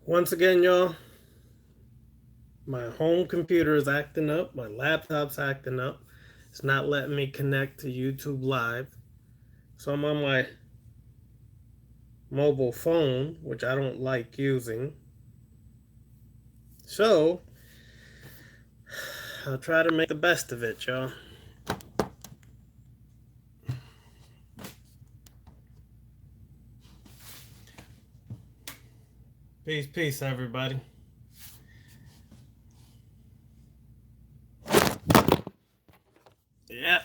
Once again, y'all, my home computer is acting up. My laptop's acting up. It's not letting me connect to YouTube Live. So I'm on my mobile phone, which I don't like using. So I'll try to make the best of it, y'all. Peace, peace, everybody. Yeah,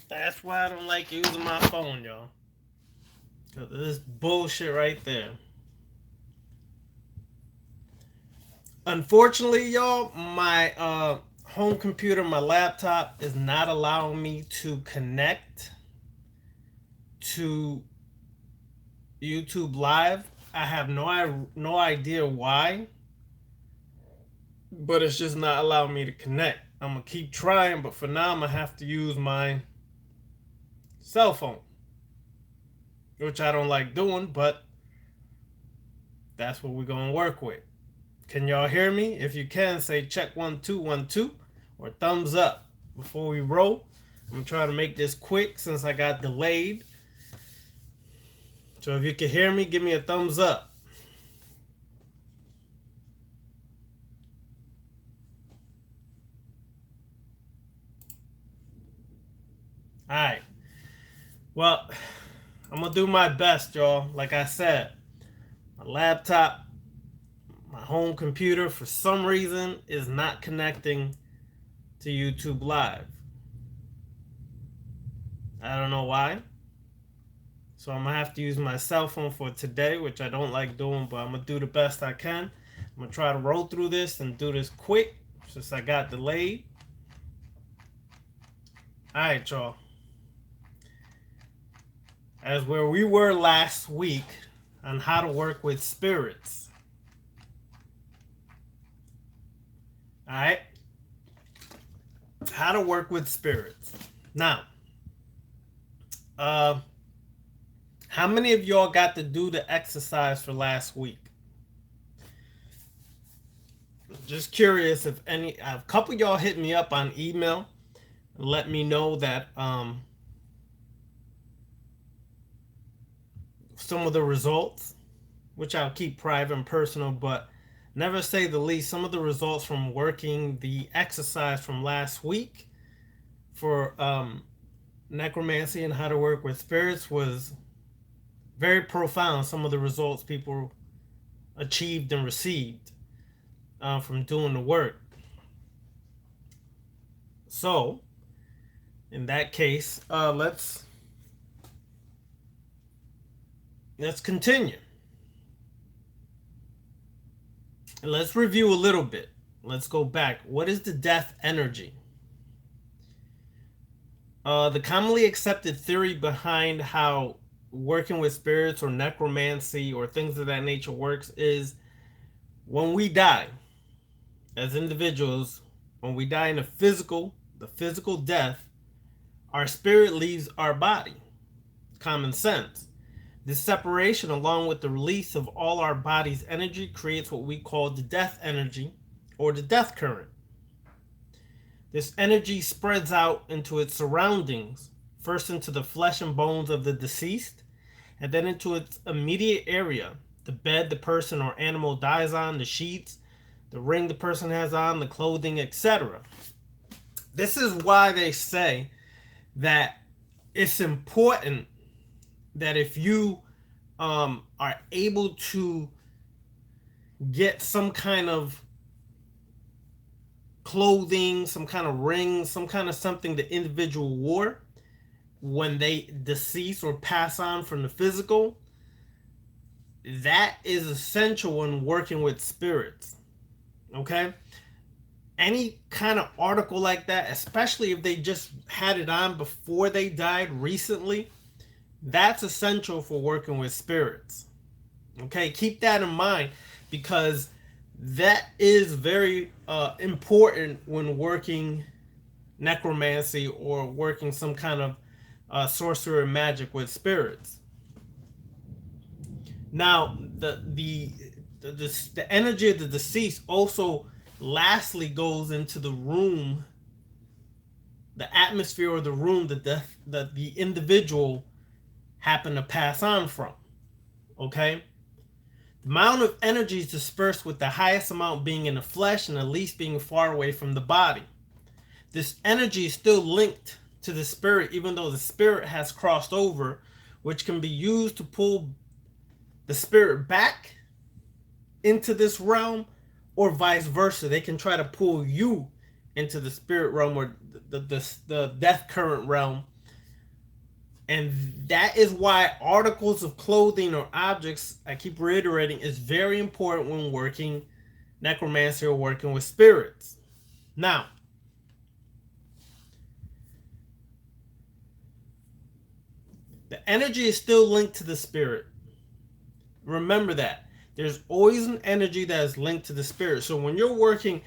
that's why I don't like using my phone, y'all. Because of this bullshit right there. Unfortunately, y'all, my home computer, my laptop, is not allowing me to connect to YouTube Live. I have no idea why, but it's just not allowing me to connect. I'm gonna keep trying, but for now, I'm gonna have to use my cell phone, which I don't like doing, but that's what we're gonna work with. Can y'all hear me? If you can, say check 1 2 1 2 or thumbs up before we roll. I'm gonna try to make this quick since I got delayed. So if you can hear me, give me a thumbs up. All right. Well, I'm gonna do my best, y'all. Like I said, my laptop, my home computer, for some reason, is not connecting to YouTube Live. I don't know why. So I'm gonna have to use my cell phone for today, which I don't like doing, but I'm gonna do the best I can. I'm gonna try to roll through this and do this quick since I got delayed. All right, y'all. As where we were last week on how to work with spirits. All right. How to work with spirits. Now, how many of y'all got to do the exercise for last week? Just curious if any. A couple of y'all hit me up on email and let me know that some of the results, which I'll keep private and personal, but never say the least, some of the results from working the exercise from last week for necromancy and how to work with spirits was very profound. Some of the results people achieved and received from doing the work. So, in that case, let's continue. Let's review a little bit. Let's go back. What is the death energy? The commonly accepted theory behind how working with spirits or necromancy or things of that nature works is when we die as individuals, when we die in the physical death, our spirit leaves our body. Common sense. This separation, along with the release of all our body's energy, creates what we call the death energy or the death current. This energy spreads out into its surroundings, first into the flesh and bones of the deceased, and then into its immediate area, the bed the person or animal dies on, the sheets, the ring the person has on, the clothing, etc. This is why they say that it's important that if you are able to get some kind of clothing, some kind of ring, some kind of something the individual wore when they decease or pass on from the physical, that is essential when working with spirits. Okay? Any kind of article like that, especially if they just had it on before they died recently, that's essential for working with spirits. Okay? Keep that in mind because that is very important when working necromancy or working some kind of sorcery magic with spirits. Now, the the energy of the deceased also lastly goes into the room, the atmosphere or the room that the individual happened to pass on from. Okay? The amount of energy is dispersed, with the highest amount being in the flesh and the least being far away from the body. This energy is still linked to the spirit, even though the spirit has crossed over, which can be used to pull the spirit back into this realm, or vice versa. They can try to pull you into the spirit realm or the death current realm. And that is why articles of clothing or objects, I keep reiterating, is very important when working necromancy or working with spirits. Now, the energy is still linked to the spirit. Remember that. There's always an energy that is linked to the spirit. So when you're working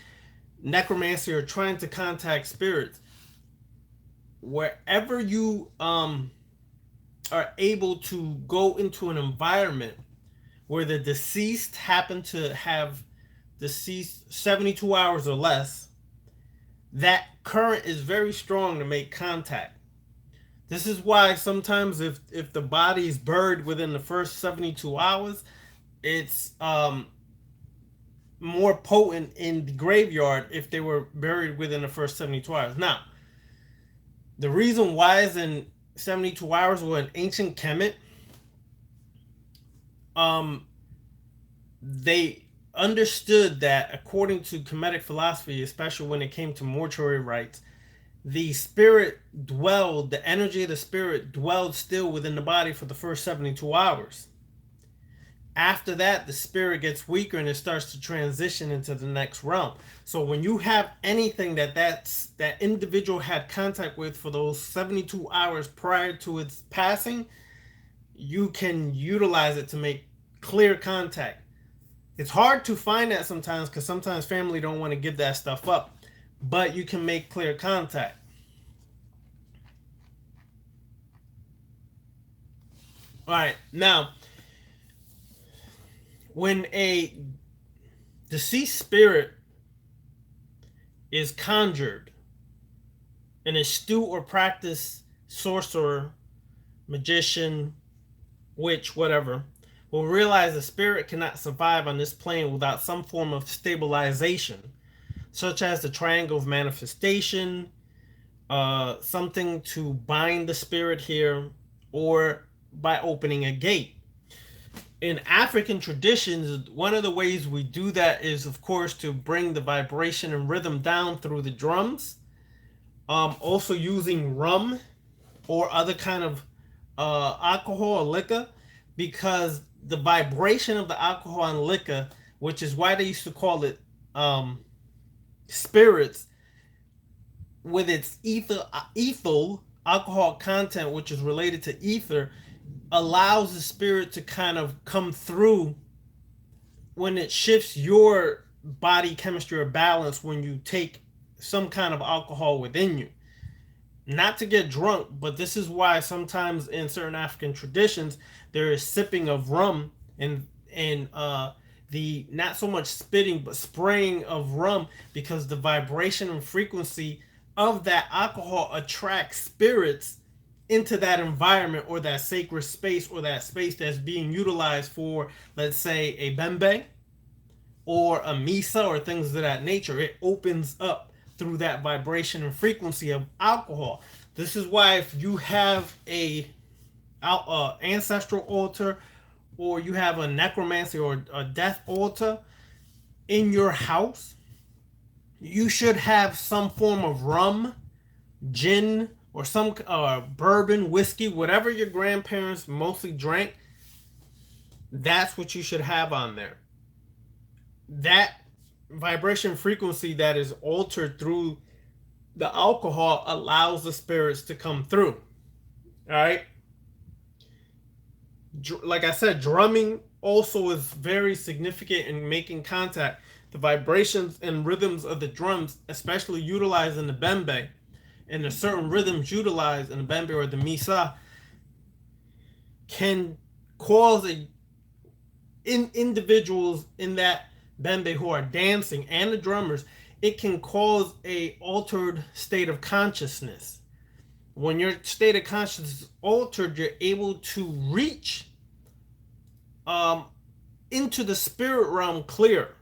necromancy or trying to contact spirits, wherever you are able to go into an environment where the deceased happen to have deceased 72 hours or less, that current is very strong to make contact. This is why sometimes if the body is buried within the first 72 hours, it's more potent in the graveyard if they were buried within the first 72 hours. Now, the reason why is in 72 hours were in ancient Kemet, they understood that according to Kemetic philosophy, especially when it came to mortuary rites, the spirit dwelled, the energy of the spirit dwelled still within the body for the first 72 hours. After that, the spirit gets weaker and it starts to transition into the next realm. So when you have anything that individual had contact with for those 72 hours prior to its passing, you can utilize it to make clear contact. It's hard to find that sometimes because sometimes family don't want to give that stuff up, but you can make clear contact. All right, now, when a deceased spirit is conjured, an astute or practiced sorcerer, magician, witch, whatever, will realize the spirit cannot survive on this plane without some form of stabilization, such as the triangle of manifestation, something to bind the spirit here, or by opening a gate. In African traditions, one of the ways we do that is, of course, to bring the vibration and rhythm down through the drums. Also using rum or other kind of alcohol or liquor, because the vibration of the alcohol and liquor, which is why they used to call it spirits, with its ethyl alcohol content, which is related to ether, allows the spirit to kind of come through when it shifts your body chemistry or balance when you take some kind of alcohol within you. Not to get drunk, but this is why sometimes in certain African traditions there is sipping of rum and the not so much spitting but spraying of rum, because the vibration and frequency of that alcohol attracts spirits into that environment or that sacred space or that space that's being utilized for, let's say, a bembe or a misa or things of that nature. It opens up through that vibration and frequency of alcohol. This is why if you have a ancestral altar, or you have a necromancy or a death altar in your house, you should have some form of rum, gin, or some bourbon, whiskey, whatever your grandparents mostly drank. That's what you should have on there. That vibration frequency that is altered through the alcohol allows the spirits to come through. All right. Like I said, drumming also is very significant in making contact. The vibrations and rhythms of the drums, especially utilized in the bembe, and the certain rhythms utilized in the bembe or the misa, can cause individuals in that bembe who are dancing and the drummers, it can cause a altered state of consciousness. When your state of consciousness is altered, you're able to reach um, into the spirit realm clear,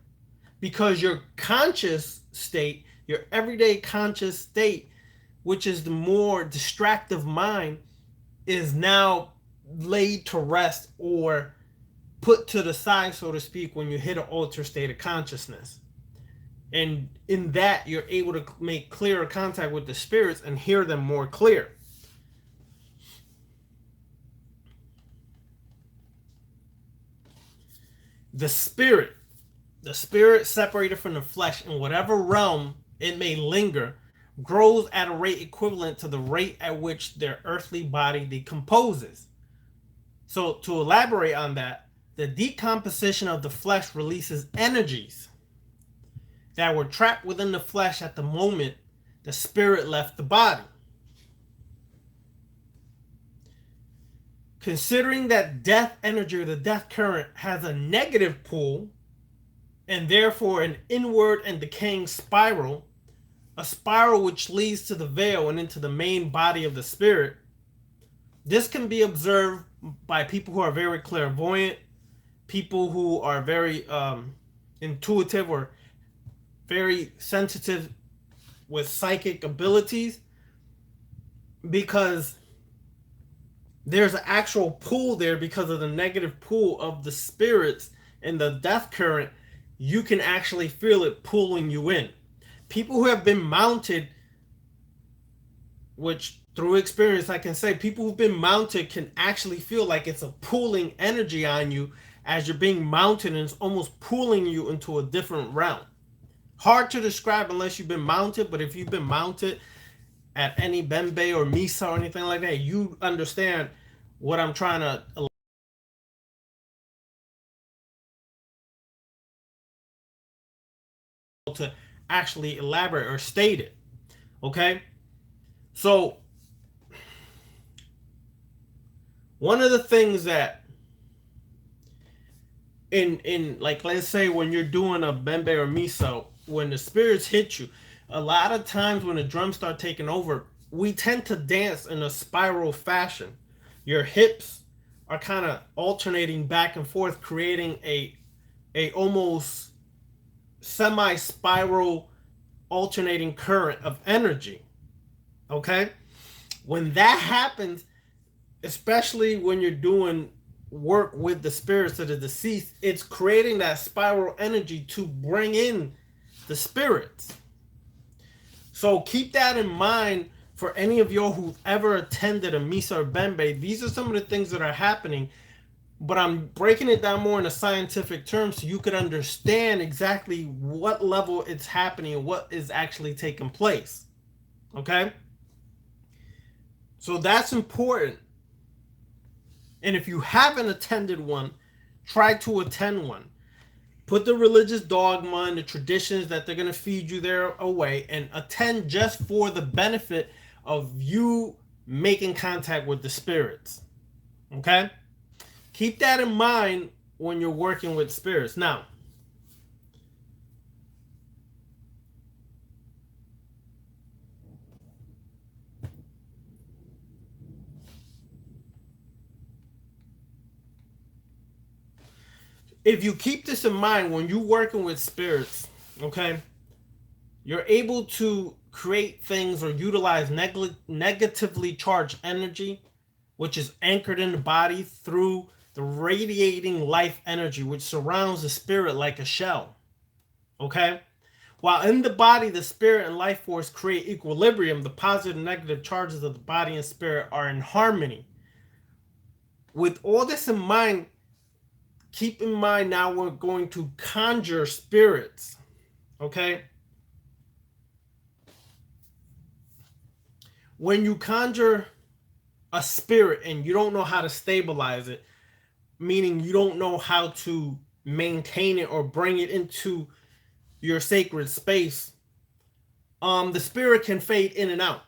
because your conscious state, your everyday conscious state, which is the more distractive mind, is now laid to rest or put to the side, so to speak, when you hit an altered state of consciousness. And in that, you're able to make clearer contact with the spirits and hear them more clear. The spirit, the spirit separated from the flesh in whatever realm it may linger, grows at a rate equivalent to the rate at which their earthly body decomposes. So, to elaborate on that, the decomposition of the flesh releases energies that were trapped within the flesh at the moment the spirit left the body. Considering that death energy, or the death current, has a negative pull and therefore an inward and decaying spiral, a spiral which leads to the veil and into the main body of the spirit, this can be observed by people who are very clairvoyant, people who are very intuitive or very sensitive with psychic abilities, because there's an actual pull there because of the negative pull of the spirits and the death current. You can actually feel it pulling you in. People who have been mounted, which through experience I can say, people who've been mounted can actually feel like it's a pulling energy on you as you're being mounted, and it's almost pulling you into a different realm. Hard to describe unless you've been mounted, but if you've been mounted at any bembe or misa or anything like that, you understand what I'm trying to actually elaborate or state it. Okay? So, one of the things that in like, let's say when you're doing a bembe or miso, when the spirits hit you, a lot of times when the drums start taking over, we tend to dance in a spiral fashion. Your hips are kind of alternating back and forth, creating a almost semi spiral alternating current of energy. Okay? When that happens, especially when you're doing work with the spirits of the deceased, it's creating that spiral energy to bring in the spirits. So keep that in mind for any of y'all who've ever attended a Misa or Bembe. These are some of the things that are happening, but I'm breaking it down more in a scientific term so you could understand exactly what level it's happening and what is actually taking place. Okay? So that's important. And if you haven't attended one, try to attend one. Put the religious dogma and the traditions that they're going to feed you there away, and attend just for the benefit of you making contact with the spirits. Okay? Keep that in mind when you're working with spirits. Now, if you keep this in mind when you're working with spirits, okay, you're able to create things or utilize negatively charged energy, which is anchored in the body through the radiating life energy, which surrounds the spirit like a shell. Okay? While in the body, the spirit and life force create equilibrium, the positive and negative charges of the body and spirit are in harmony. With all this in mind, keep in mind now we're going to conjure spirits. Okay? When you conjure a spirit and you don't know how to stabilize it, meaning you don't know how to maintain it or bring it into your sacred space, the spirit can fade in and out.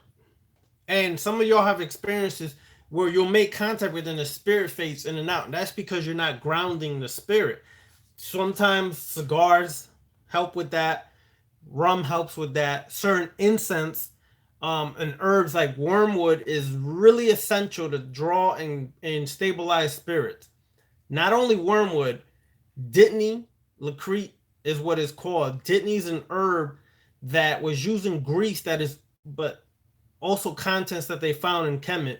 And some of y'all have experiences where you'll make contact with and the spirit fades in and out. And that's because you're not grounding the spirit. Sometimes cigars help with that. Rum helps with that. Certain incense and herbs like wormwood is really essential to draw and stabilize spirits. Not only wormwood, Dittany, Lacrete is what is called. Dittany is an herb that was used in Greece that is, but also contents that they found in Kemet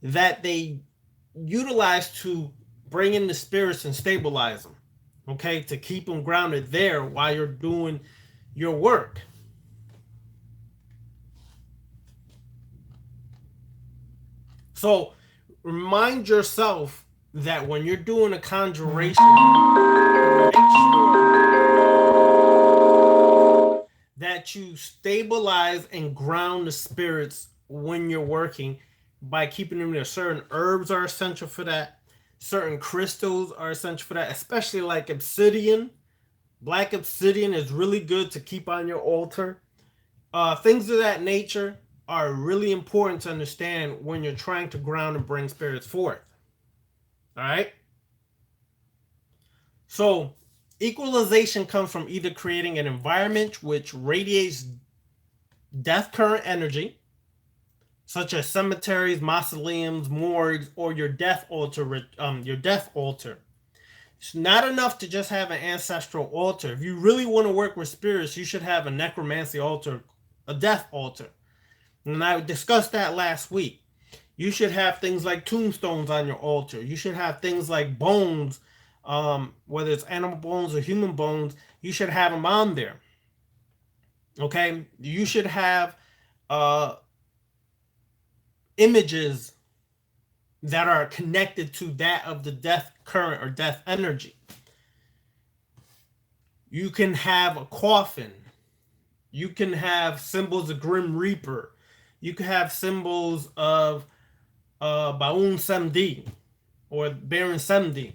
that they utilize to bring in the spirits and stabilize them. Okay, to keep them grounded there while you're doing your work. So remind yourself that when you're doing a conjuration, make sure that you stabilize and ground the spirits when you're working by keeping them there. Certain herbs are essential for that. Certain crystals are essential for that, especially like obsidian. Black obsidian is really good to keep on your altar. Things of that nature are really important to understand when you're trying to ground and bring spirits forth. All right. So, equalization comes from either creating an environment which radiates death current energy, such as cemeteries, mausoleums, morgues, or your death altar. Your death altar. It's not enough to just have an ancestral altar. If you really want to work with spirits, you should have a necromancy altar, a death altar. And I discussed that last week. You should have things like tombstones on your altar. You should have things like bones, whether it's animal bones or human bones. You should have them on there. Okay, you should have uh, images that are connected to that of the death current or death energy. You can have a coffin. You can have symbols of Grim Reaper. You can have symbols of Baun Samedi or Baron Samedi.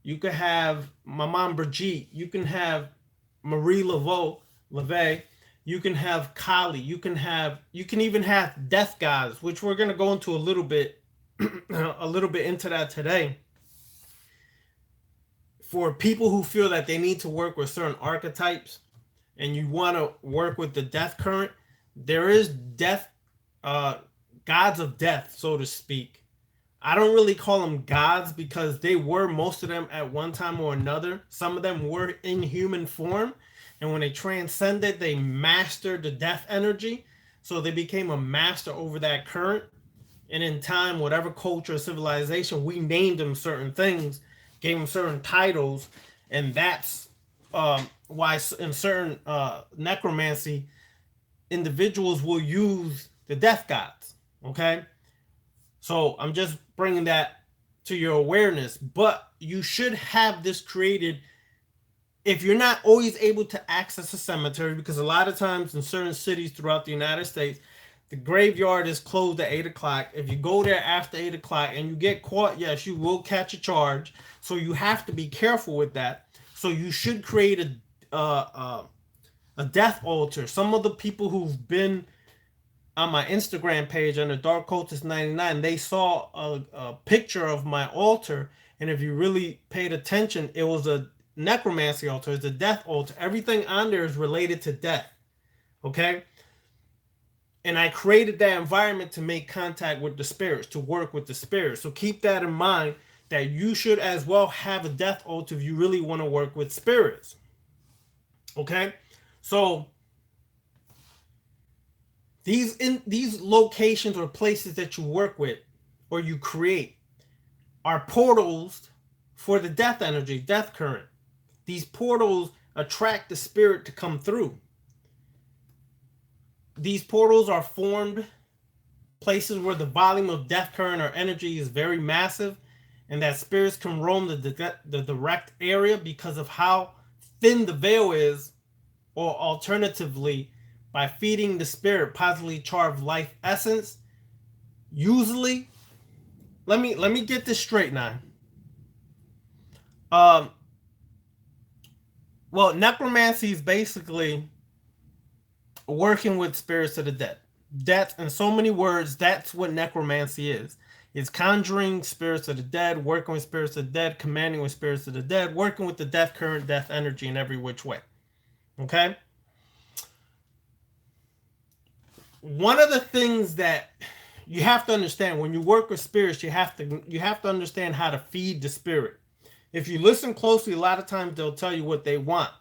You can have Maman Brigitte. You can have Marie Laveau. You can have Kali. You can even have death gods, which we're gonna go into a little bit into that today. For people who feel that they need to work with certain archetypes and you want to work with the death current, there is death gods of death, so to speak. I don't really call them gods because they were, most of them at one time or another. Some of them were in human form, and when they transcended, they mastered the death energy. So they became a master over that current. And in time, whatever culture or civilization, we named them certain things, gave them certain titles, and that's why in certain necromancy, individuals will use the death gods. Okay, so I'm just bringing that to your awareness, but you should have this created if you're not always able to access a cemetery, because a lot of times in certain cities throughout the United States, the graveyard is closed at 8 o'clock. If you go there after 8 o'clock and you get caught, yes, you will catch a charge. So you have to be careful with that. So you should create a death altar. Some of the people who've been on my Instagram page under Dark Cultist 99, they saw a picture of my altar. And if you really paid attention, it was a necromancy altar. It's a death altar. Everything on there is related to death. Okay? And I created that environment to make contact with the spirits, to work with the spirits. So keep that in mind, that you should as well have a death altar if you really want to work with spirits. Okay? So these locations or places that you work with or you create are portals for the death energy, death current. These portals attract the spirit to come through. These portals are formed places where the volume of death current or energy is very massive, and that spirits can roam the direct area because of how thin the veil is, or alternatively, by feeding the spirit positively charged life essence. Usually, let me get this straight now. Well, necromancy is basically working with spirits of the dead. That's, in so many words, that's what necromancy is. It's conjuring spirits of the dead, working with spirits of the dead, commanding with spirits of the dead, working with the death current, death energy in every which way. Okay? One of the things that you have to understand when you work with spirits, you have to understand how to feed the spirit. If you listen closely, a lot of times they'll tell you what they want.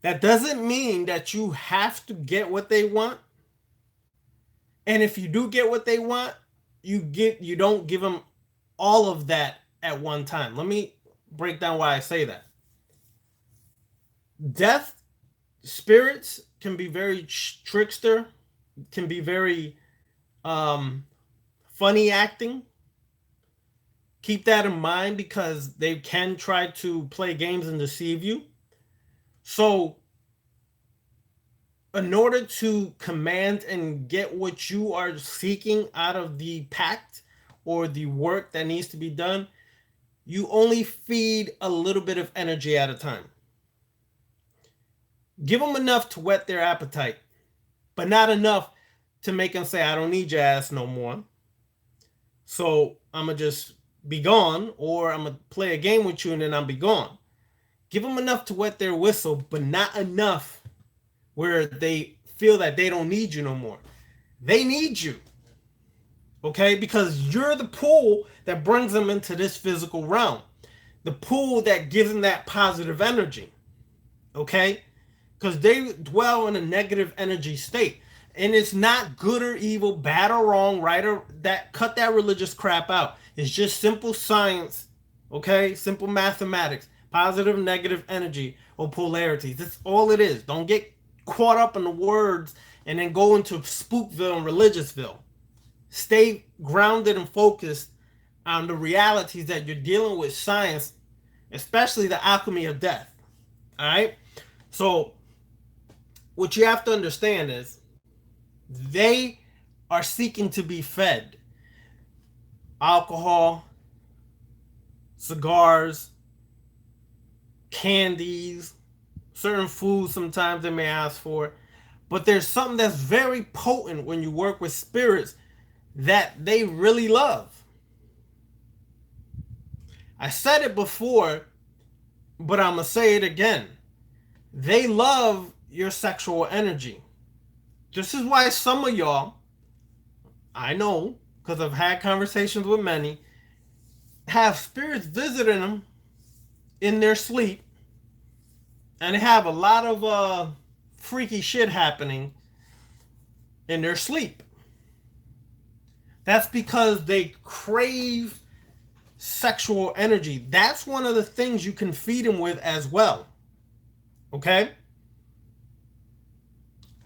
That doesn't mean that you have to get what they want. And if you do get what they want, you don't give them all of that at one time. Let me break down why I say that. Death spirits can be very trickster, can be very funny acting. Keep that in mind because they can try to play games and deceive you. So, in order to command and get what you are seeking out of the pact or the work that needs to be done, you only feed a little bit of energy at a time. Give them enough to whet their appetite, but not enough to make them say, I don't need your ass no more. So I'm going to just be gone, or I'm going to play a game with you and then I'll be gone. Give them enough to wet their whistle, but not enough where they feel that they don't need you no more. They need you. Okay? Because you're the pull that brings them into this physical realm. The pull that gives them that positive energy. Okay? Because they dwell in a negative energy state. And it's not good or evil, bad or wrong, right or that. Cut that religious crap out. It's just simple science, okay? Simple mathematics, positive, negative energy or polarities. That's all it is. Don't get caught up in the words and then go into Spookville and Religiousville. Stay grounded and focused on the realities that you're dealing with, science, especially the alchemy of death. All right? So what you have to understand is they are seeking to be fed alcohol, cigars, candies, certain foods sometimes they may ask for. But there's something that's very potent when you work with spirits that they really love. I said it before, but I'm going to say it again. They love your sexual energy. This is why some of y'all, I know, because I've had conversations with many, have spirits visiting them in their sleep and have a lot of freaky shit happening in their sleep. That's because they crave sexual energy. That's one of the things you can feed them with as well. Okay?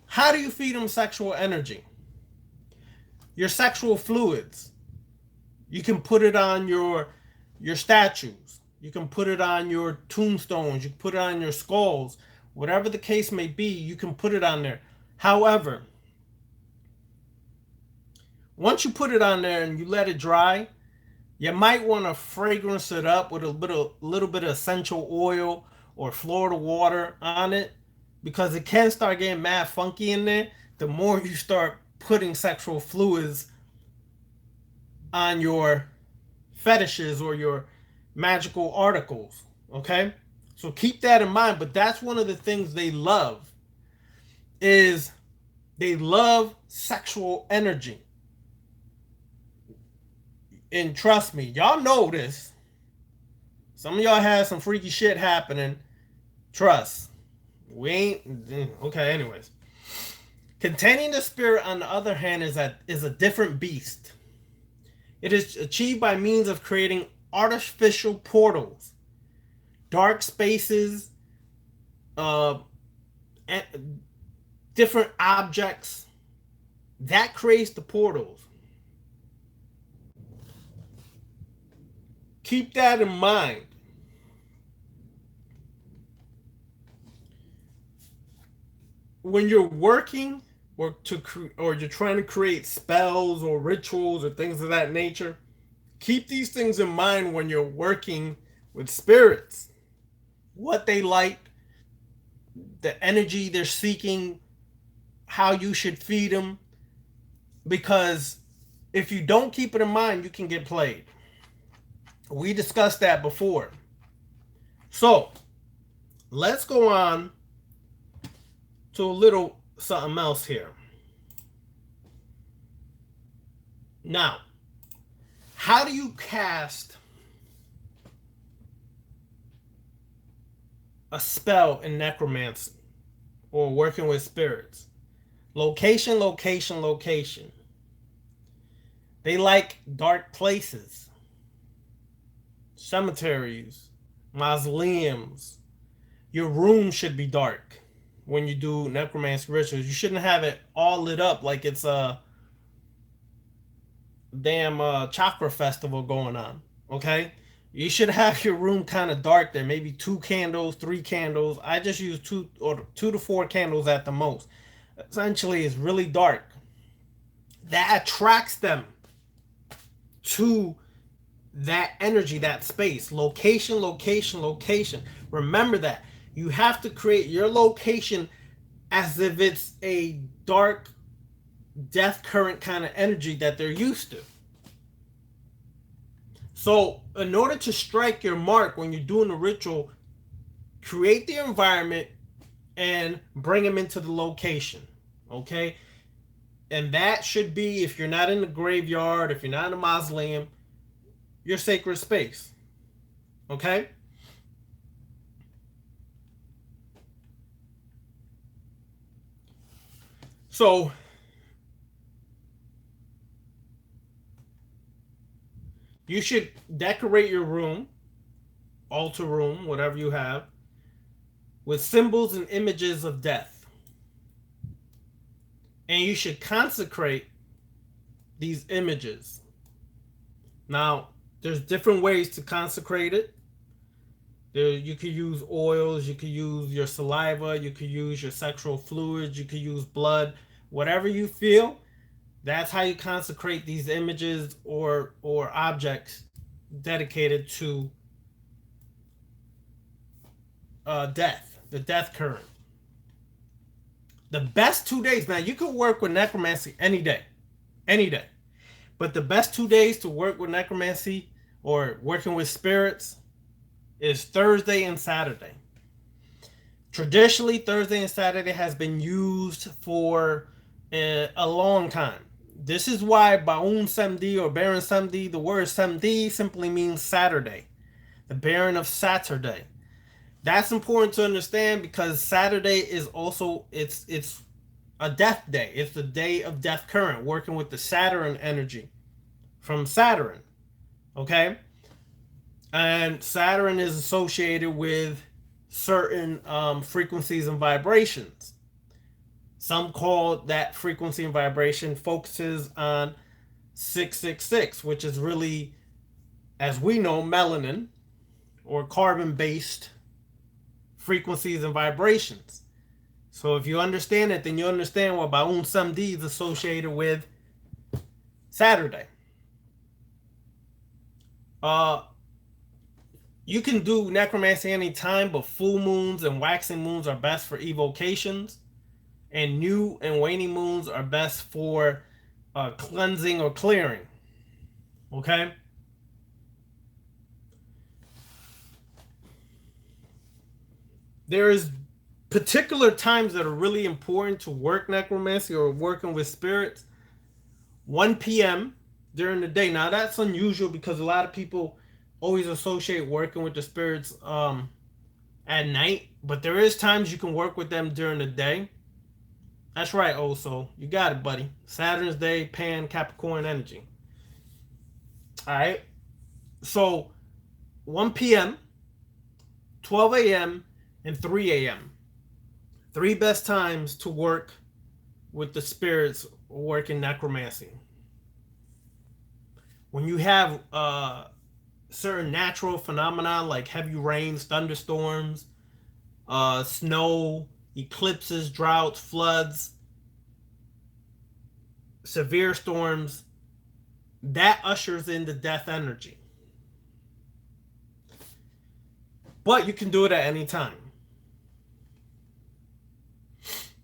How do you feed them sexual energy? Your sexual fluids. You can put it on your statues. You can put it on your tombstones. You can put it on your skulls. Whatever the case may be, you can put it on there. However, once you put it on there and you let it dry, you might want to fragrance it up with a little bit of essential oil or Florida water on it, because it can start getting mad funky in there the more you start putting sexual fluids on your fetishes or your magical articles. Okay? So keep that in mind. But that's one of the things they love, is they love sexual energy. And trust me, y'all know this. Some of y'all had some freaky shit happening. Trust. We ain't okay. Anyways, containing the spirit, on the other hand, is a different beast. It is achieved by means of creating artificial portals, dark spaces, different objects. That creates the portals. Keep that in mind. When you're working or you're trying to create spells or rituals or things of that nature, keep these things in mind when you're working with spirits. What they like, the energy they're seeking, how you should feed them. Because If you don't keep it in mind, you can get played. We discussed that before. So let's go on to a little something else here. Now, how do you cast a spell in necromancy or working with spirits? Location, location, location. They like dark places, cemeteries, mausoleums. Your room should be dark when you do necromancy rituals. You shouldn't have it all lit up like it's a damn chakra festival going on. Okay, you should have your room kind of dark there, maybe 2 candles, 3 candles. I just use 2 to 4 candles at the most. Essentially, it's really dark. That attracts them to that energy, that space. Location, location, location. Remember that. You have to create your location as if it's a dark death current kind of energy that they're used to. So, in order to strike your mark when you're doing the ritual, create the environment and bring them into the location. Okay? And that should be, if you're not in the graveyard, if you're not in a mausoleum, your sacred space. Okay? So, you should decorate your room, altar room, whatever you have, with symbols and images of death. And you should consecrate these images. Now, there's different ways to consecrate it. You could use oils, you could use your saliva, you could use your sexual fluids, you could use blood, whatever you feel. That's how you consecrate these images or objects dedicated to death, the death current. The best 2 days, man, you could work with necromancy any day, any day. But the best 2 days to work with necromancy or working with spirits is Thursday and Saturday. Traditionally, Thursday and Saturday has been used for a long time. This is why Baun Samedi or Baron Samedi, the word Samedi simply means Saturday, the Baron of Saturday. That's important to understand because Saturday is also it's a death day. It's the day of death current, working with the Saturn energy from Saturn. Okay? And Saturn is associated with certain frequencies and vibrations. Some call that frequency and vibration focuses on 666, which is really, as we know, melanin or carbon-based frequencies and vibrations. So if you understand it, then you understand what Baun Samedi is associated with Saturday. You can do necromancy anytime, but full moons and waxing moons are best for evocations, and new and waning moons are best for cleansing or clearing. Okay? There is particular times that are really important to work necromancy or working with spirits. 1 p.m. during the day. Now that's unusual because a lot of people always associate working with the spirits at night, but there is times you can work with them during the day. That's right, also. You got it, buddy. Saturn's day, Pan, Capricorn energy. All right. So 1 p.m., 12 a.m., and 3 a.m. 3 best times to work with the spirits working necromancy. When you have certain natural phenomena like heavy rains, thunderstorms, snow, eclipses, droughts, floods, severe storms, that ushers in the death energy. But you can do it at any time.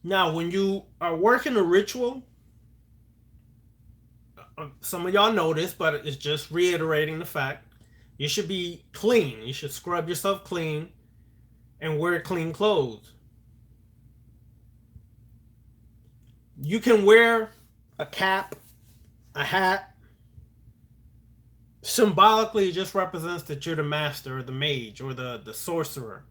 Now, when you are working a ritual, some of y'all know this, but it's just reiterating the fact. You should be clean. You should scrub yourself clean and wear clean clothes. You can wear a cap, a hat. Symbolically, it just represents that you're the master or the mage or the sorcerer.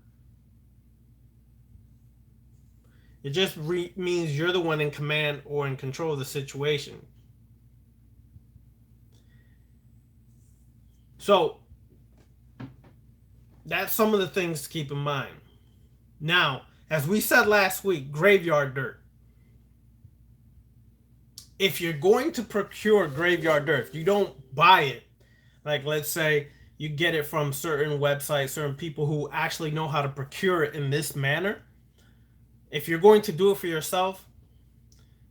It just means you're the one in command or in control of the situation. So that's some of the things to keep in mind. Now, as we said last week, graveyard dirt. If you're going to procure graveyard dirt, if you don't buy it, like let's say you get it from certain websites, certain people who actually know how to procure it in this manner, if you're going to do it for yourself,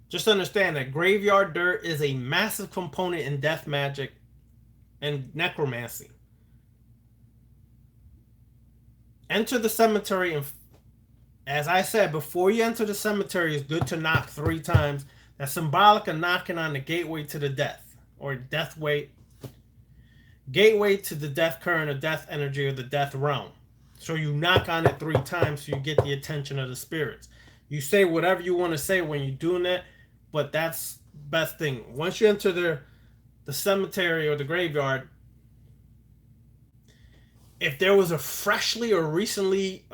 just understand that graveyard dirt is a massive component in death magic and necromancy. Enter the cemetery, and as I said, before you enter the cemetery, it's good to knock 3 times. That's symbolic of knocking on the gateway to the death, or gateway to the death current or death energy or the death realm. So you knock on it 3 times so you get the attention of the spirits. You say whatever you want to say when you're doing that, but that's best thing. Once you enter the cemetery or the graveyard, if there was a freshly or recently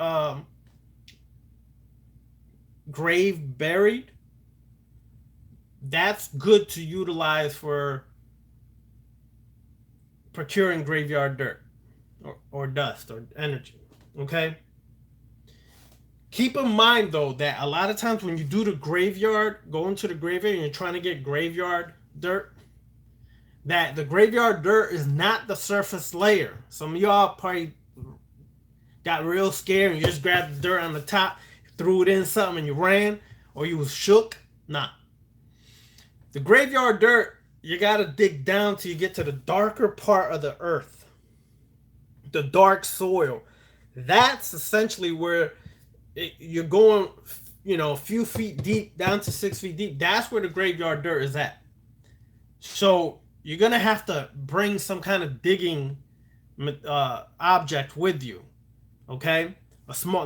grave buried, that's good to utilize for procuring graveyard dirt or dust or energy. Okay? Keep in mind, though, that a lot of times when you do the graveyard, go into the graveyard and you're trying to get graveyard dirt, that the graveyard dirt is not the surface layer. Some of y'all probably got real scared and you just grabbed the dirt on the top, threw it in something and you ran, or you was shook. Nah. The graveyard dirt, you got to dig down till you get to the darker part of the earth, the dark soil. That's essentially where you're going, a few feet deep, down to 6 feet deep. That's where the graveyard dirt is at. So you're going to have to bring some kind of digging object with you. Okay?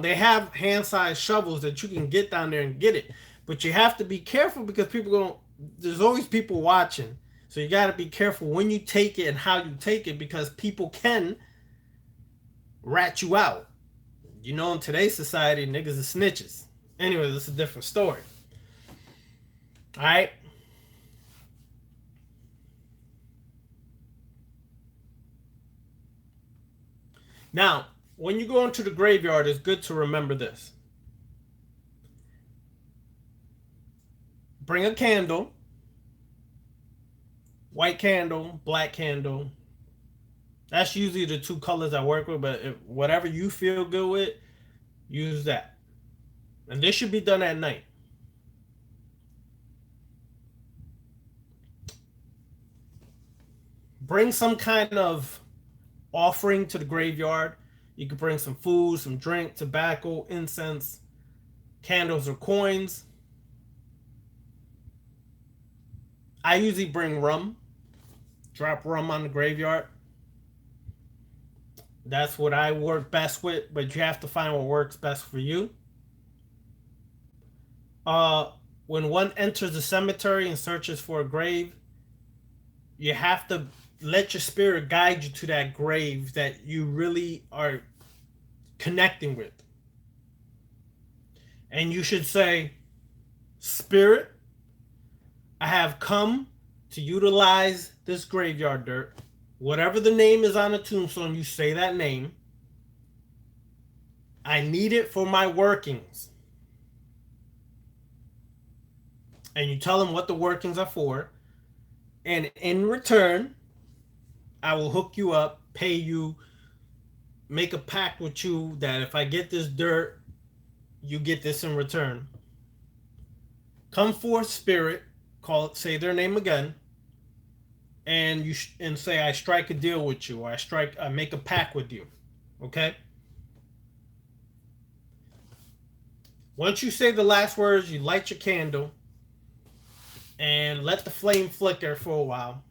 They have hand-sized shovels that you can get down there and get it. But you have to be careful because there's always people watching. So you got to be careful when you take it and how you take it, because people can rat you out. In today's society, niggas are snitches. Anyway, this is a different story. All right? Now, when you go into the graveyard, it's good to remember this. Bring a candle. White candle, black candle. That's usually the 2 colors I work with, but whatever you feel good with, use that. And this should be done at night. Bring some kind of offering to the graveyard. You can bring some food, some drink, tobacco, incense, candles, or coins. I usually bring rum. Drop rum on the graveyard. That's what I work best with, but you have to find what works best for you. When one enters the cemetery and searches for a grave, you have to let your spirit guide you to that grave that you really are connecting with. And you should say, Spirit, I have come to utilize this graveyard dirt. Whatever the name is on the tombstone, you say that name. I need it for my workings. And you tell them what the workings are for. And in return, I will hook you up, pay you, make a pact with you that if I get this dirt, you get this in return. Come forth, Spirit. Say their name again. And say I strike a deal with you, or I make a pact with you. Okay? Once you say the last words, you light your candle. and let the flame flicker for a while.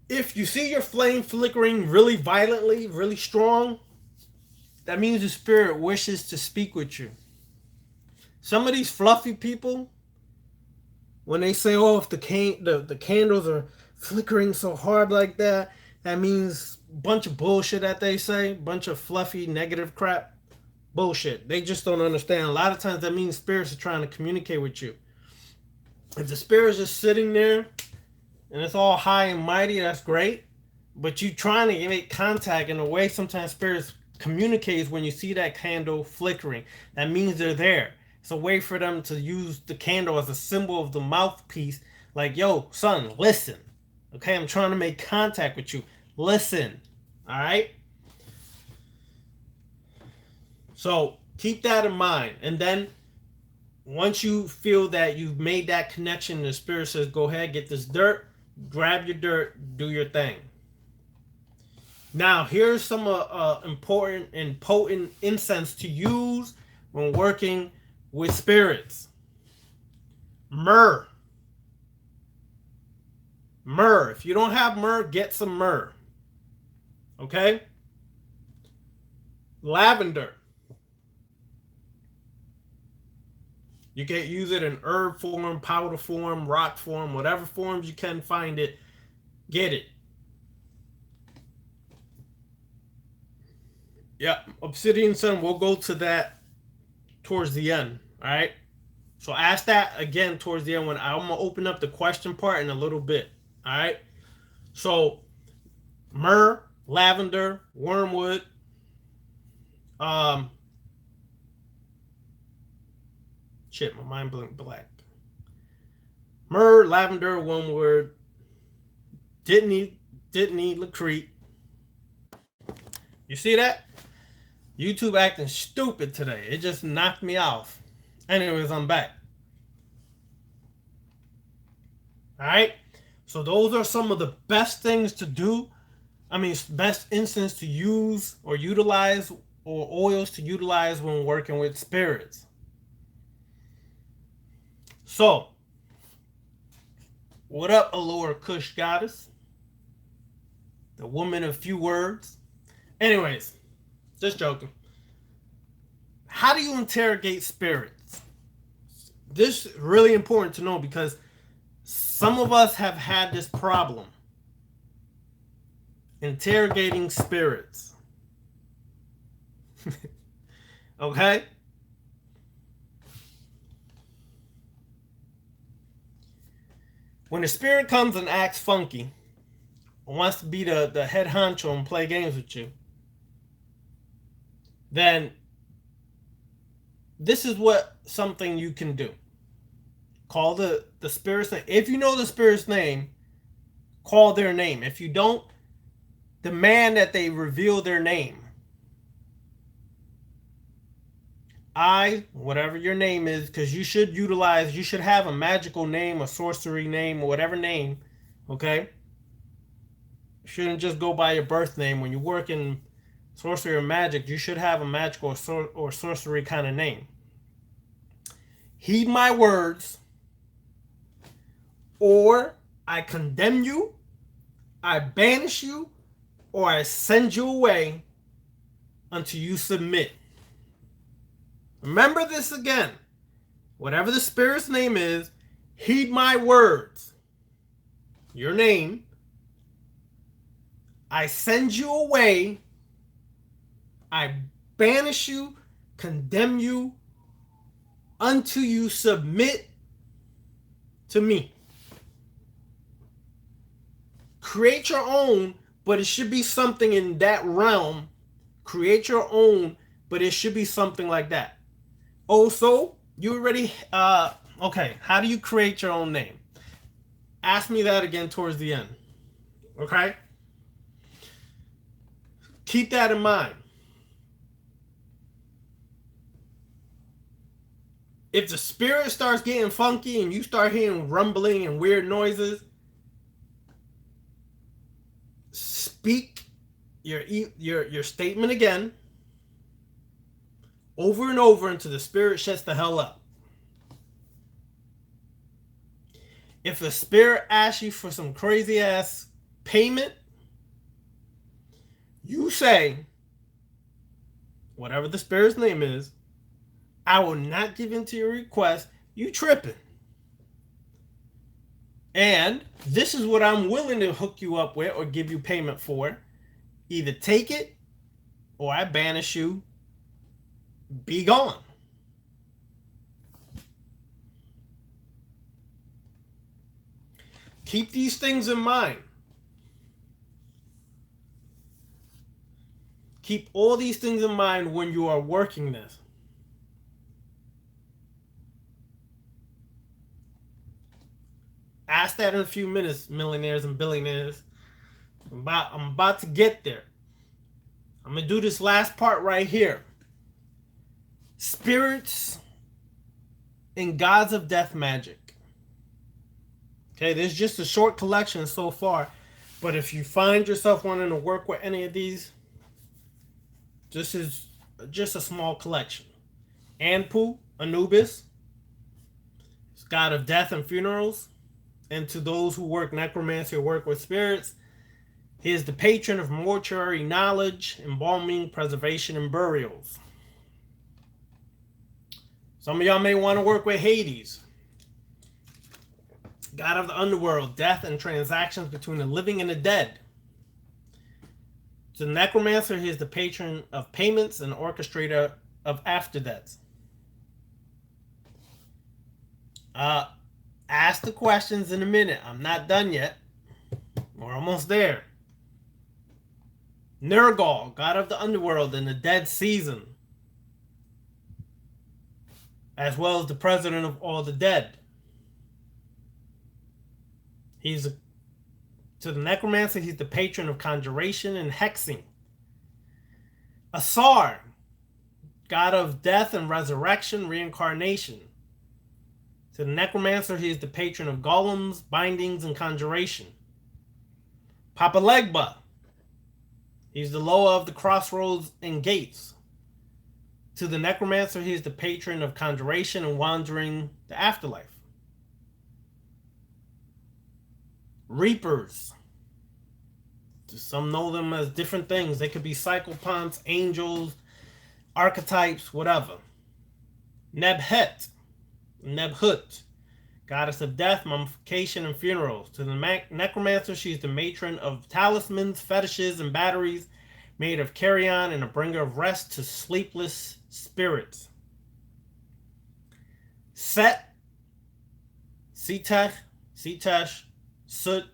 If you see your flame flickering really violently, really strong, that means the spirit wishes to speak with you. Some of these fluffy people, when they say, "Oh, if the candles are flickering so hard like that," that means a bunch of bullshit that they say, bunch of fluffy negative crap, bullshit. They just don't understand. A lot of times that means spirits are trying to communicate with you. If the spirit's just sitting there and it's all high and mighty, that's great. But you trying to make contact in a way sometimes spirits communicates when you see that candle flickering. That means they're there. It's a way for them to use the candle as a symbol of the mouthpiece. Like, yo, son, listen. Okay, I'm trying to make contact with you. Listen. Alright? So keep that in mind. And then once you feel that you've made that connection, the spirit says, go ahead, get this dirt, grab your dirt, do your thing. Now, here's some important and potent incense to use when working with spirits. Myrrh. Myrrh. If you don't have myrrh, get some myrrh. Okay? Lavender. You can use it in herb form, powder form, rock form, whatever forms you can find it, get it. Yeah, obsidian sun, we'll go to that towards the end. All right. So ask that again towards the end when I'm gonna open up the question part in a little bit. All right. So myrrh, lavender, wormwood, um, shit, my mind blinked black. Myrrh, lavender, wormwood, didn't need Lacrete. You see that? YouTube acting stupid today. It just knocked me off. Anyways, I'm back. All right. So those are some of the best things to do. I mean, best incense to use or utilize, or oils to utilize when working with spirits. So, what up, Allure Kush Goddess? The woman of few words. Anyways, just joking. How do you interrogate spirits? This is really important to know because some of us have had this problem. Interrogating spirits. Okay? When a spirit comes and acts funky, wants to be the head honcho and play games with you, then this is what something you can do. Call the spirit's name. If you know the spirit's name, call their name. If you don't, demand that they reveal their name. Whatever your name is, because you should have a magical name, a sorcery name, or whatever name, okay? You shouldn't just go by your birth name. When you work in sorcery or magic, you should have a magical or sorcery kind of name. Heed my words, or I condemn you, I banish you, or I send you away until you submit. Remember this again. Whatever the spirit's name is, heed my words. Your name. I send you away. I banish you, condemn you, until you submit to me. Create your own, but it should be something in that realm. Create your own, but it should be something like that. Also, you already, okay, how do you create your own name? Ask me that again towards the end. Okay? Keep that in mind. If the spirit starts getting funky and you start hearing rumbling and weird noises, speak your statement again. over and over until the spirit shuts the hell up. If a spirit asks you for some crazy ass payment, you say, whatever the spirit's name is, I will not give in to your request. You tripping. And this is what I'm willing to hook you up with or give you payment for. Either take it or I banish you. Be gone. Keep these things in mind. Keep all these things in mind when you are working this. Ask that in a few minutes, millionaires and billionaires. I'm about to get there. I'm going to do this last part right here. Spirits and gods of death magic. Okay, this is just a short collection so far. But if you find yourself wanting to work with any of these, this is just a small collection. Anpu, Anubis, god of death and funerals. And to those who work necromancy or work with spirits, he is the patron of mortuary knowledge, embalming, preservation, and burials. Some of y'all may want to work with Hades, god of the underworld, death and transactions between the living and the dead. To the necromancer, he is the patron of payments and orchestrator of after deaths. Ask the questions in a minute. I'm not done yet. We're almost there. Nergal, god of the underworld and the dead season, as well as the president of all the dead. To the necromancer, he's the patron of conjuration and hexing. Asar, god of death and resurrection, reincarnation. To the necromancer, he is the patron of golems, bindings, and conjuration. Papalegba, he's the Loa of the crossroads and gates. To the necromancer, he is the patron of conjuration and wandering the afterlife. Reapers, some know them as different things. They could be psychopomps, angels, archetypes, whatever. Nebhet, Nebhut, goddess of death, mummification, and funerals. To the necromancer, she's the matron of talismans, fetishes, and batteries made of carrion and a bringer of rest to sleepless spirits. Set, Sitech, Sut,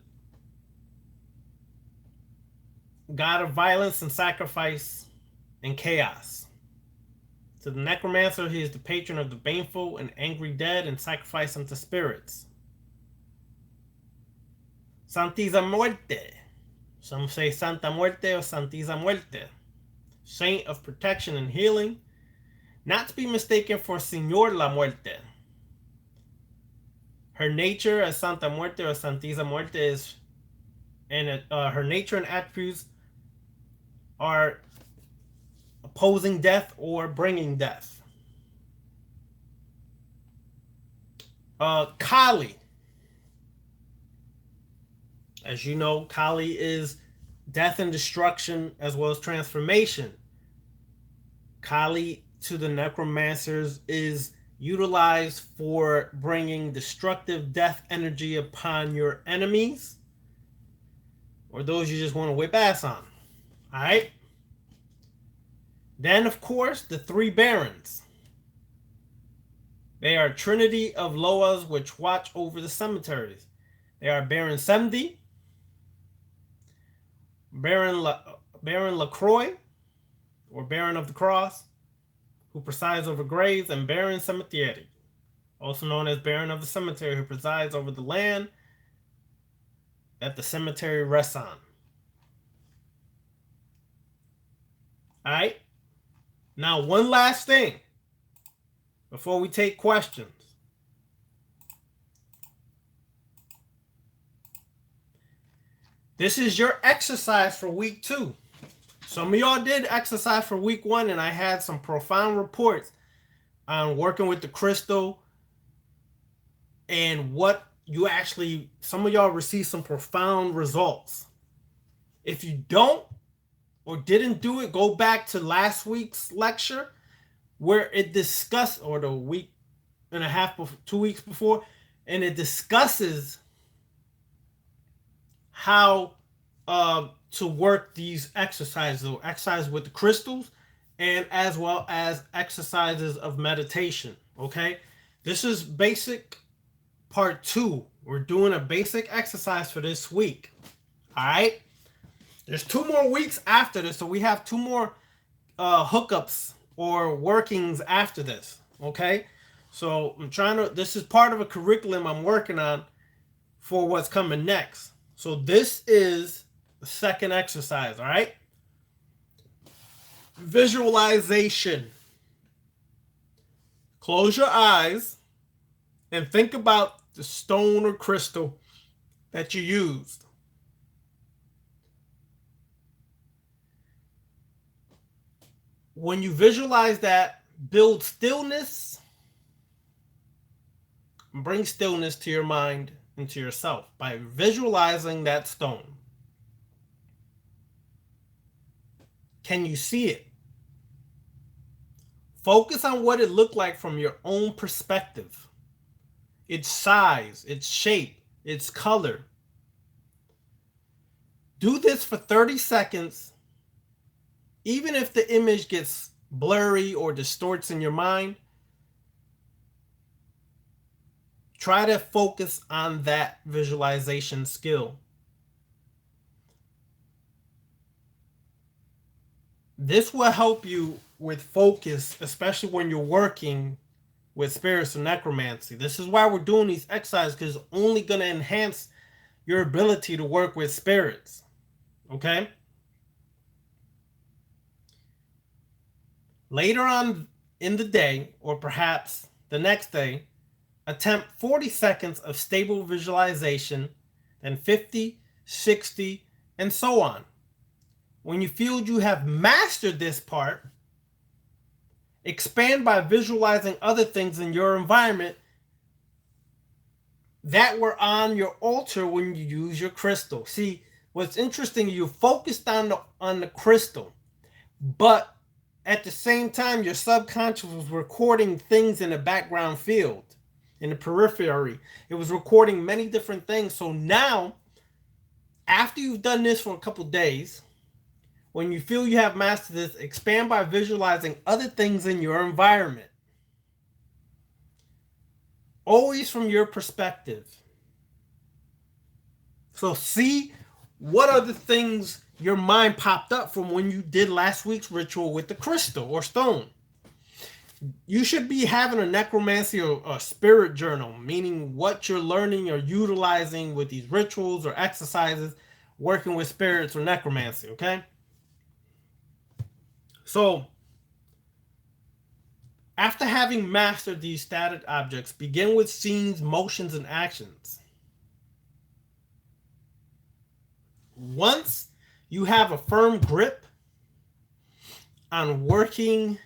god of violence and sacrifice and chaos. To the necromancer, he is the patron of the baneful and angry dead and sacrifice unto spirits. Santiza Muerte. Some say Santa Muerte or Santiza Muerte. Saint of protection and healing. Not to be mistaken for Señor La Muerte. Her nature as Santa Muerte or Santiza Muerte is, and her nature and attributes are opposing death or bringing death. Kali. As you know, Kali is death and destruction as well as transformation. Kali to the necromancers is utilized for bringing destructive death energy upon your enemies or those you just want to whip ass on. Alright? Then, of course, the three barons. They are a trinity of Loas which watch over the cemeteries. They are Baron Semdi, Baron Lacroix, or Baron of the Cross, who presides over graves, and Baron Cemetery, also known as Baron of the Cemetery, who presides over the land that the cemetery rests on. Alright? Now, one last thing before we take questions. This is your exercise for week 2. Some of y'all did exercise for week 1, and I had some profound reports on working with the crystal and what you actually, some of y'all received some profound results. If you don't or didn't do it, go back to last week's lecture where it discussed, or the week and a half, 2 weeks before, and it discusses how to work these exercises, or exercise with the crystals, and as well as exercises of meditation. Okay, this is basic part 2. We're doing a basic exercise for this week. All right, there's 2 more weeks after this, so we have 2 more hookups or workings after this. Okay, so I'm trying to, this is part of a curriculum I'm working on for what's coming next. So this is the second exercise. All right, visualization. Close your eyes and think about the stone or crystal that you used. When you visualize that, build stillness, bring stillness to your mind and to yourself by visualizing that stone. Can you see it? Focus on what it looked like from your own perspective. Its size, its shape, its color. Do this for 30 seconds. Even if the image gets blurry or distorts in your mind, try to focus on that visualization skill. This will help you with focus, especially when you're working with spirits and necromancy. This is why we're doing these exercises, because it's only going to enhance your ability to work with spirits. Okay? Later on in the day, or perhaps the next day, attempt 40 seconds of stable visualization, then 50, 60, and so on. When you feel you have mastered this part, expand by visualizing other things in your environment that were on your altar when you use your crystal. See, what's interesting, you focused on the crystal, but at the same time, your subconscious was recording things in the background field, in the periphery. It was recording many different things. So now, after you've done this for a couple days, when you feel you have mastered this, expand by visualizing other things in your environment. Always from your perspective. So see what other things your mind popped up from when you did last week's ritual with the crystal or stone. You should be having a necromancy or a spirit journal, meaning what you're learning or utilizing with these rituals or exercises, working with spirits or necromancy, okay? So, after having mastered these static objects, begin with scenes, motions, and actions. Once you have a firm grip on working,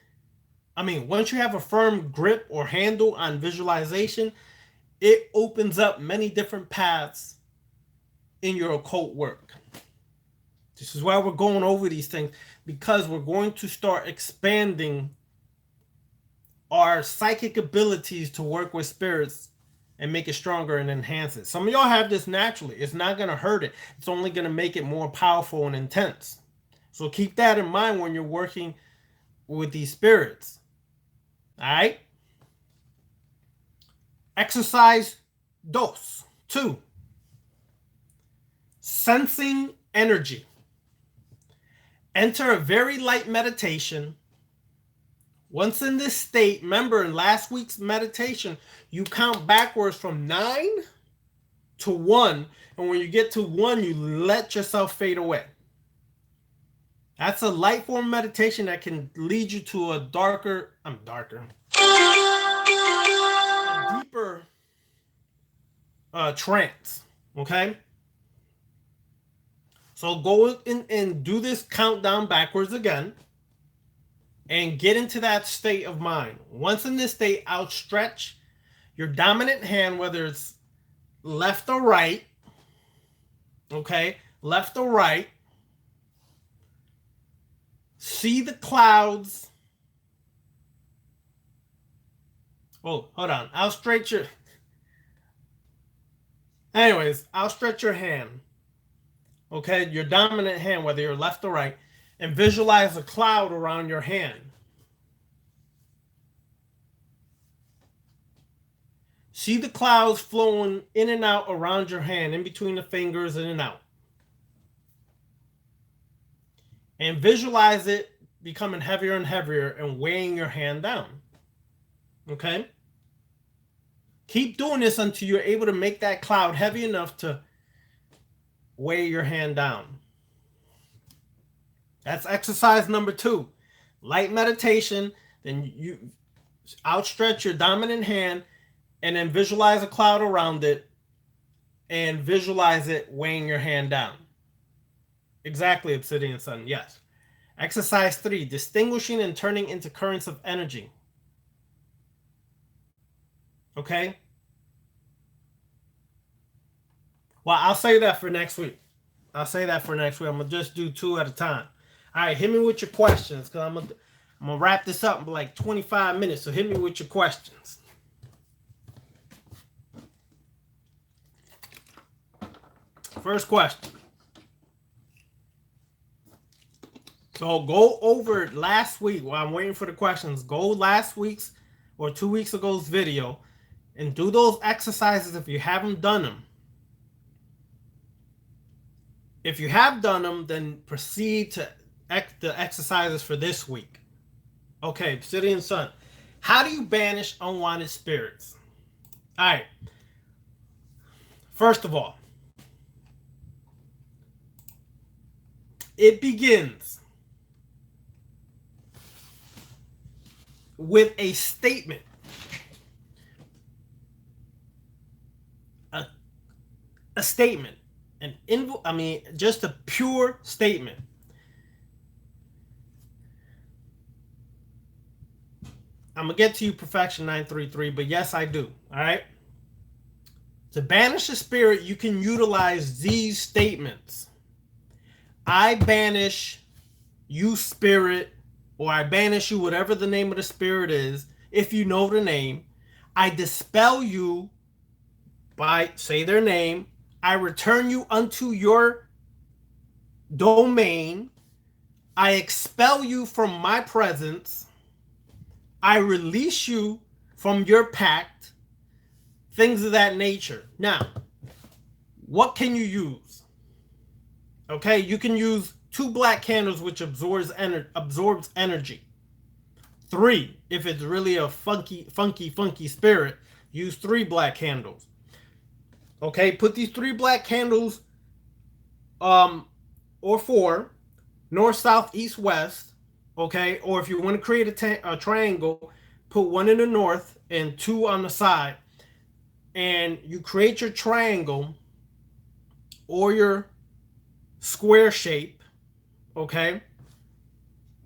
once you have a firm grip or handle on visualization, it opens up many different paths in your occult work. This is why we're going over these things, because we're going to start expanding our psychic abilities to work with spirits and make it stronger and enhance it. Some of y'all have this naturally. It's not going to hurt it. It's only going to make it more powerful and intense. So keep that in mind when you're working with these spirits. All right? Exercise 2. Sensing energy. Enter a very light meditation. Once in this state, remember in last week's meditation, you count backwards from 9 to 1. And when you get to 1, you let yourself fade away. That's a light form meditation that can lead you to a deeper trance. Okay? So go in and do this countdown backwards again and get into that state of mind. Once in this state, outstretch your dominant hand, whether it's left or right, okay, left or right. See the clouds. Oh, hold on. Outstretch your. Anyways, outstretch your hand. Okay, your dominant hand, whether you're left or right, and visualize a cloud around your hand. See the clouds flowing in and out around your hand, in between the fingers, in and out. And visualize it becoming heavier and heavier and weighing your hand down. Okay? Keep doing this until you're able to make that cloud heavy enough to weigh your hand down. That's exercise number 2. Light meditation. Then you outstretch your dominant hand and then visualize a cloud around it and visualize it weighing your hand down. Exactly, Obsidian Sun. Yes. Exercise 3. Distinguishing and turning into currents of energy. Okay? Well, I'll say that for next week. I'm going to just do 2 at a time. All right, hit me with your questions because I'm going to wrap this up in like 25 minutes. So hit me with your questions. First question. So go over last week while I'm waiting for the questions. Go last week's or 2 weeks ago's video and do those exercises if you haven't done them. If you have done them, then proceed to the exercises for this week. Okay, Obsidian Sun. How do you banish unwanted spirits? All right. First of all, it begins with a statement. A statement. Just a pure statement. I'm going to get to you, Perfection 933, but yes, I do. All right? To banish a spirit, you can utilize these statements. I banish you, spirit, or I banish you, whatever the name of the spirit is, if you know the name. I dispel you by, say their name. I return you unto your domain. I expel you from my presence. I release you from your pact. Things of that nature. Now, what can you use? Okay, you can use 2 black candles, which absorbs energy. 3, if it's really a funky spirit, use 3 black candles. Okay, put these 3 black candles, or 4, north, south, east, west. Okay, or if you want to create a triangle, put 1 in the north and 2 on the side, and you create your triangle or your square shape. Okay,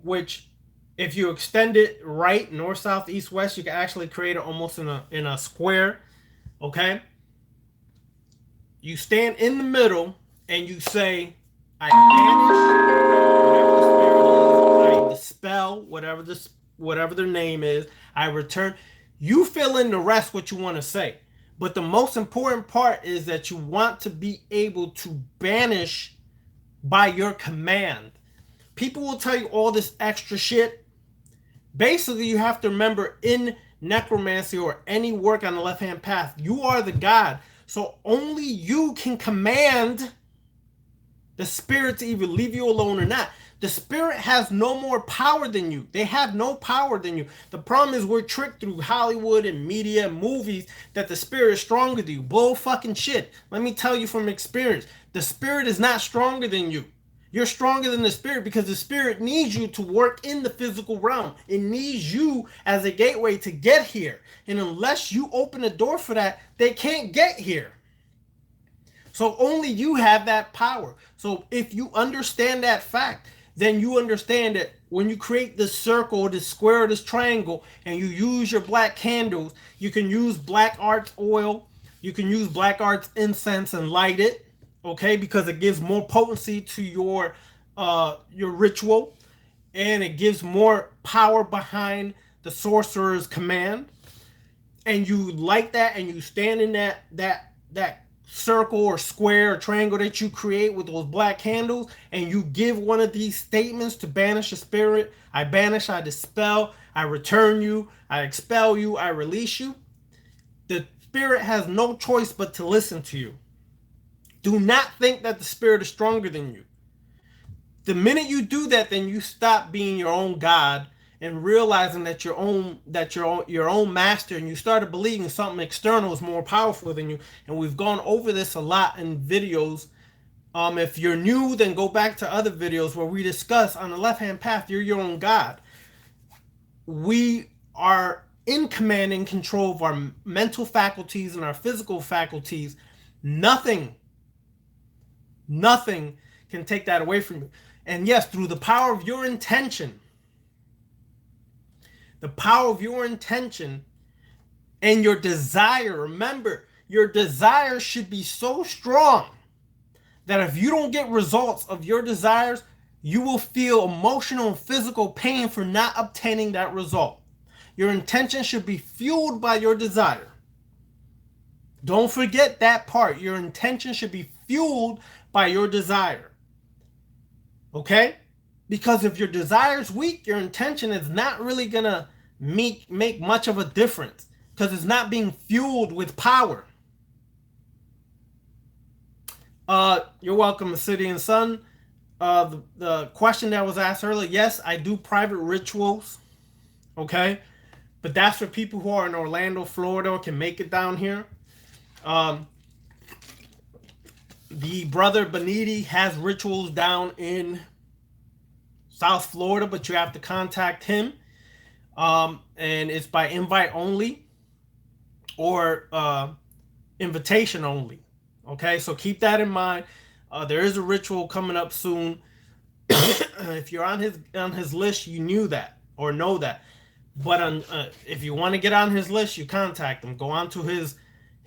which if you extend it right, north, south, east, west, you can actually create it almost in a square. Okay, you stand in the middle and you say, I banish whatever the spirit is, I dispel whatever their name is, I return. You fill in the rest what you want to say. But the most important part is that you want to be able to banish by your command. People will tell you all this extra shit. Basically, you have to remember, in necromancy or any work on the left-hand path, you are the god. So only you can command the spirit to either leave you alone or not. The spirit has no more power than you. They have no power than you. The problem is we're tricked through Hollywood and media and movies that the spirit is stronger than you. Bull fucking shit. Let me tell you from experience. The spirit is not stronger than you. You're stronger than the spirit because the spirit needs you to work in the physical realm. It needs you as a gateway to get here. And unless you open the door for that, they can't get here. So only you have that power. So if you understand that fact, then you understand that when you create this circle, this square, this triangle, and you use your black candles, you can use black arts oil, you can use black arts incense and light it, okay, because it gives more potency to your ritual, and it gives more power behind the sorcerer's command. And you light that, and you stand in that circle or square or triangle that you create with those black candles, and you give one of these statements to banish a spirit. I banish, I dispel, I return you, I expel you, I release you. The spirit has no choice but to listen to you. Do not think that the spirit is stronger than you. The minute you do that, then you stop being your own God and realizing that your own master, and you started believing something external is more powerful than you. And we've gone over this a lot in videos. If you're new, then go back to other videos where we discuss on the left-hand path, you're your own God. We are in command and control of our mental faculties and our physical faculties. Nothing can take that away from you. And yes, through the power of your intention, and your desire, remember, your desire should be so strong that if you don't get results of your desires, you will feel emotional and physical pain for not obtaining that result. Your intention should be fueled by your desire. Don't forget that part. Your intention should be fueled by your desire. Okay? Because if your desire is weak, your intention is not really going to make much of a difference, because it's not being fueled with power. You're welcome, Obsidian Sun. The question that was asked earlier, yes, I do private rituals. Okay? But that's for people who are in Orlando, Florida, or can make it down here. The brother Beniti has rituals down in South Florida, but you have to contact him. And it's by invite only or invitation only. Okay, so keep that in mind. There is a ritual coming up soon. If you're on his list, you knew that or know that. But if you want to get on his list, you contact him. Go on to his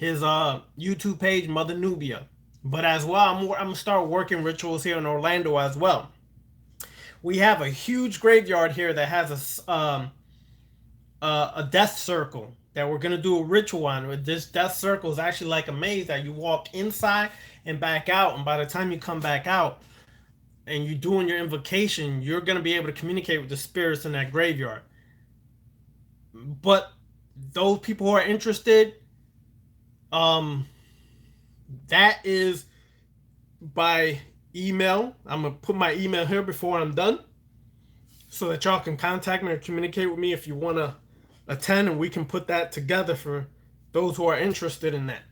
YouTube page, Mother Nubia. But as well, I'm gonna start working rituals here in Orlando as well. We have a huge graveyard here that has a death circle that we're gonna do a ritual on. This death circle is actually like a maze that you walk inside and back out, and by the time you come back out and you're doing your invocation, you're gonna be able to communicate with the spirits in that graveyard. But those people who are interested, that is by email. I'm gonna put my email here before I'm done, so that y'all can contact me or communicate with me if you want to attend, and we can put that together for those who are interested in that.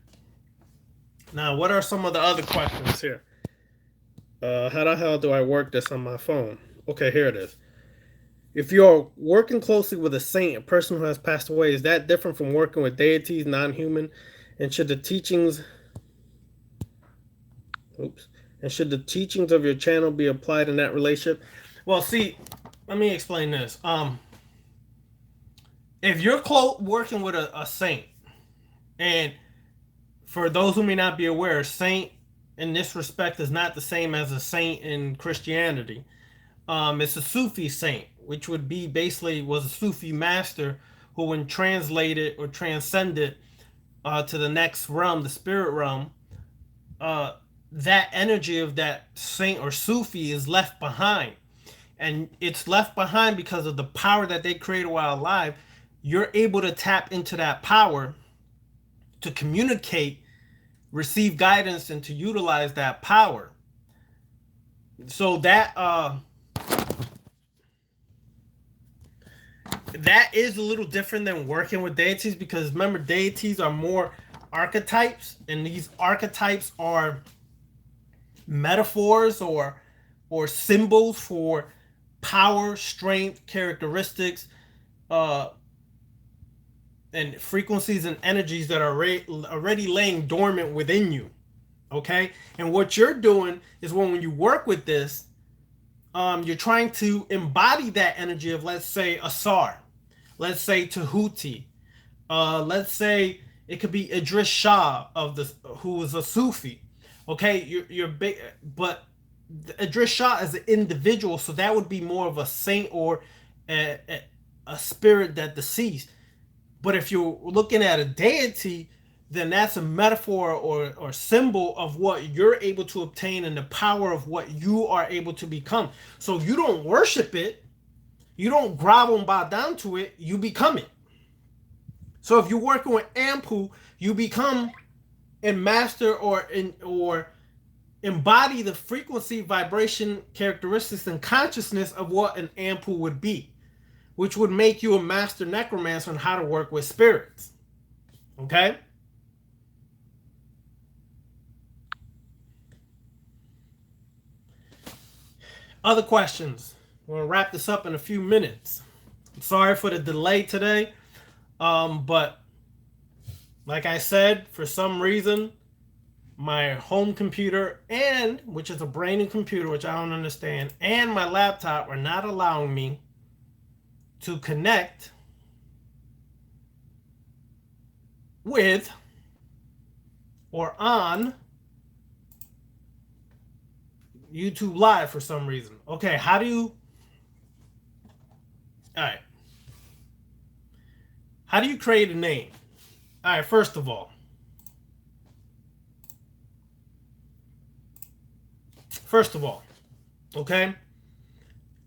Now, what are some of the other questions here? How the hell do I work this on my phone? Okay, here it is. If you're working closely with a saint, a person who has passed away, is that different from working with deities, non-human? And should the teachings of your channel be applied in that relationship? Well, see, let me explain this. If you're working with a saint, and for those who may not be aware, saint in this respect is not the same as a saint in Christianity. It's a Sufi saint, which would be was a Sufi master who, when translated or transcended to the next realm, the spirit realm, that energy of that saint or Sufi is left behind. And it's left behind because of the power that they created while alive. You're able to tap into that power to communicate, receive guidance, and to utilize that power. So that is a little different than working with deities, because remember, deities are more archetypes, and these archetypes are metaphors or symbols for power, strength, characteristics, and frequencies and energies that are already laying dormant within you. Okay, and what you're doing is when you work with this, you're trying to embody that energy of, let's say, Asar, let's say Tahuti, let's say it could be Idris Shah of the who is a Sufi. Okay, you're big, but Idris Shah as an individual, so that would be more of a saint or a spirit that deceased. But if you're looking at a deity, then that's a metaphor or symbol of what you're able to obtain and the power of what you are able to become. So you don't worship it, you don't grovel and bow down to it, you become it. So if you're working with Ampu, you become and master or embody the frequency, vibration, characteristics, and consciousness of what an Ampu would be, which would make you a master necromancer on how to work with spirits. Okay? Other questions? We're going to wrap this up in a few minutes. I'm sorry for the delay today, but like I said, for some reason, my home computer and which is a brain and computer, which I don't understand, and my laptop are not allowing me to connect with or on YouTube Live for some reason. Okay, how do you... All right. How do you create a name? All right, first of all, okay,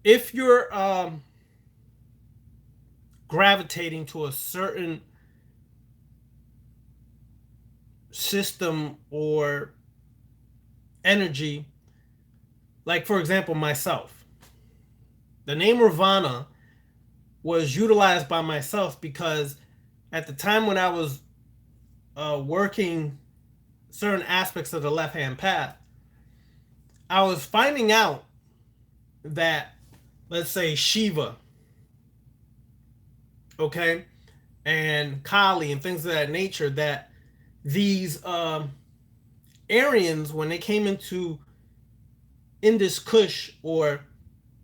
if you're gravitating to a certain system or energy, like for example myself, the name Ravana was utilized by myself because at the time when I was working certain aspects of the left hand path, I was finding out that, let's say, Shiva, okay, and Kali and things of that nature, that these Aryans, when they came into Indus Kush or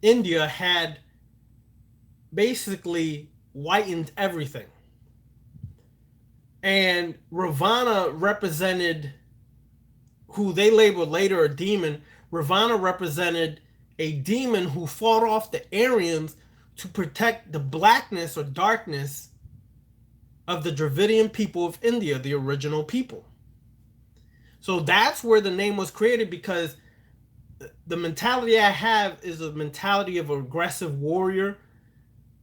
India, had basically whitened everything. And Ravana represented, who they labeled later a demon, Ravana represented a demon who fought off the Aryans to protect the blackness or darkness of the Dravidian people of India, the original people. So that's where the name was created, because the mentality I have is a mentality of an aggressive warrior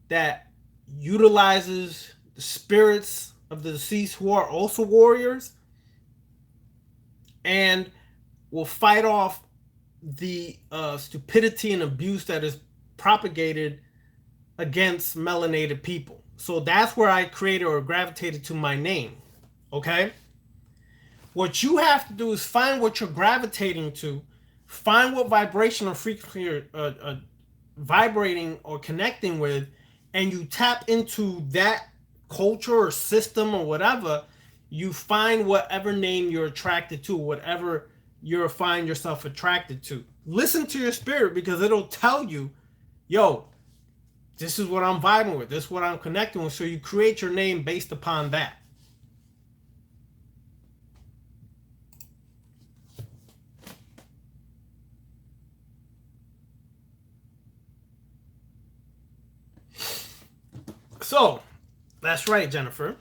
that utilizes the spirits of the deceased who are also warriors and will fight off the stupidity and abuse that is propagated against melanated people. So that's where I created or gravitated to my name. Okay? What you have to do is find what you're gravitating to, find what vibration or frequency you're vibrating or connecting with, and you tap into that culture or system or whatever. You find whatever name you're attracted to, whatever you find yourself attracted to. Listen to your spirit, because it'll tell you, yo, this is what I'm vibing with, this is what I'm connecting with. So you create your name based upon that. So that's right, Jennifer.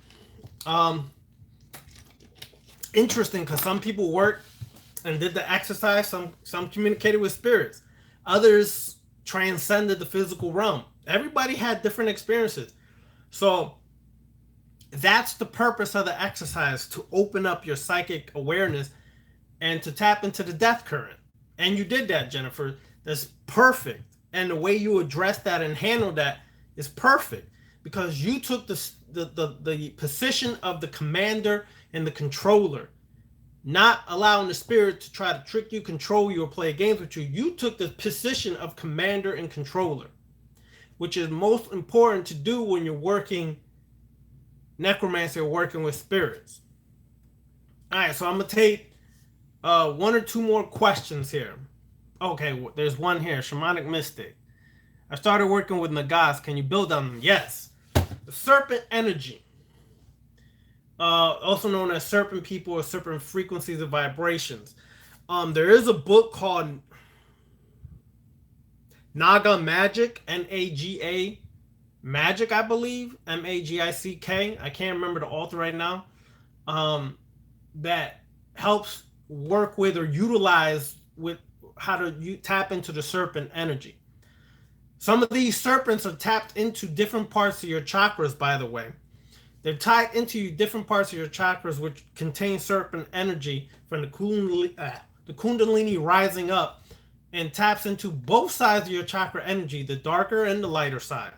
Interesting, because some people worked and did the exercise, some communicated with spirits, others transcended the physical realm. Everybody had different experiences. So that's the purpose of the exercise, to open up your psychic awareness and to tap into the death current. And you did that, Jennifer. That's perfect. And the way you address that and handle that is perfect, because you took the position of the commander and the controller, not allowing the spirit to try to trick you, control you, or play games with you. You took the position of commander and controller, which is most important to do when you're working necromancy or working with spirits. All right, so I'm going to take one or two more questions here. Okay, there's one here. Shamanic Mystic. I started working with Nagas. Can you build on them? Yes. The serpent energy, also known as serpent people or serpent frequencies of vibrations. There is a book called Naga Magic, Naga Magic, I believe, Magick. I can't remember the author right now. That helps work with or utilize with how to tap into the serpent energy. Some of these serpents are tapped into different parts of your chakras, by the way. They're tied into different parts of your chakras, which contain serpent energy from the Kundalini rising up and taps into both sides of your chakra energy, the darker and the lighter side.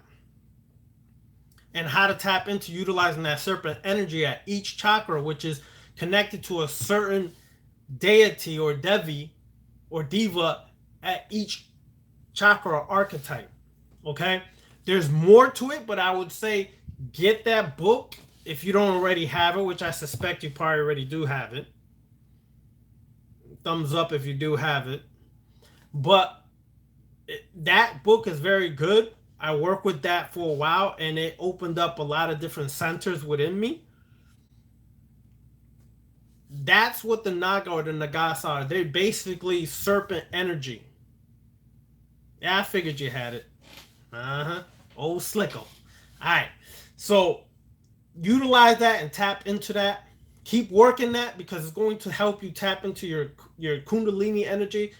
And how to tap into utilizing that serpent energy at each chakra, which is connected to a certain deity or devi or diva at each chakra archetype. Okay, there's more to it, but I would say get that book if you don't already have it, which I suspect you probably already do have it. Thumbs up if you do have it. But that book is very good. I worked with that for a while, and it opened up a lot of different centers within me. That's what the Naga or the Nagas are. They're basically serpent energy. Yeah, I figured you had it. Old Slicko. Alright. So utilize that and tap into that. Keep working that because it's going to help you tap into your Kundalini energy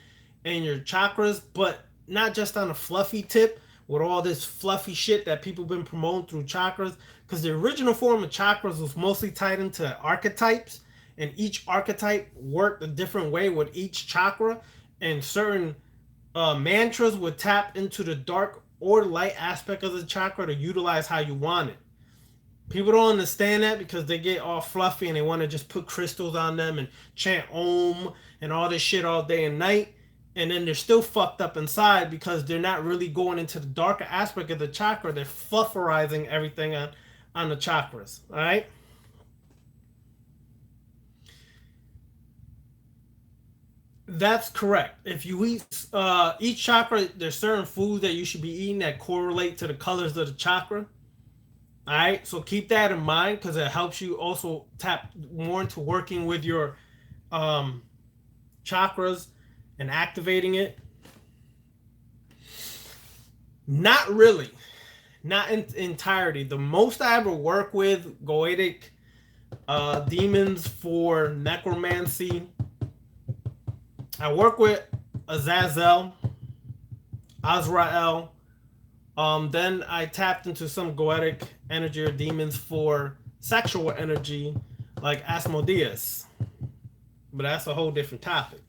and your chakras, but not just on a fluffy tip with all this fluffy shit that people have been promoting through chakras. Because the original form of chakras was mostly tied into archetypes, and each archetype worked a different way with each chakra, and certain mantras would tap into the dark or light aspect of the chakra to utilize how you want it. People don't understand that because they get all fluffy and they want to just put crystals on them and chant Om and all this shit all day and night. And then they're still fucked up inside because they're not really going into the darker aspect of the chakra. They're flufferizing everything on the chakras. All right? That's correct. If you eat each chakra, there's certain foods that you should be eating that correlate to the colors of the chakra. All right, so keep that in mind because it helps you also tap more into working with your chakras and activating it. Not really, not in entirety. The most I ever work with goetic demons for necromancy. I work with Azazel, Azrael. Then I tapped into some goetic energy or demons for sexual energy, like Asmodeus. But that's a whole different topic.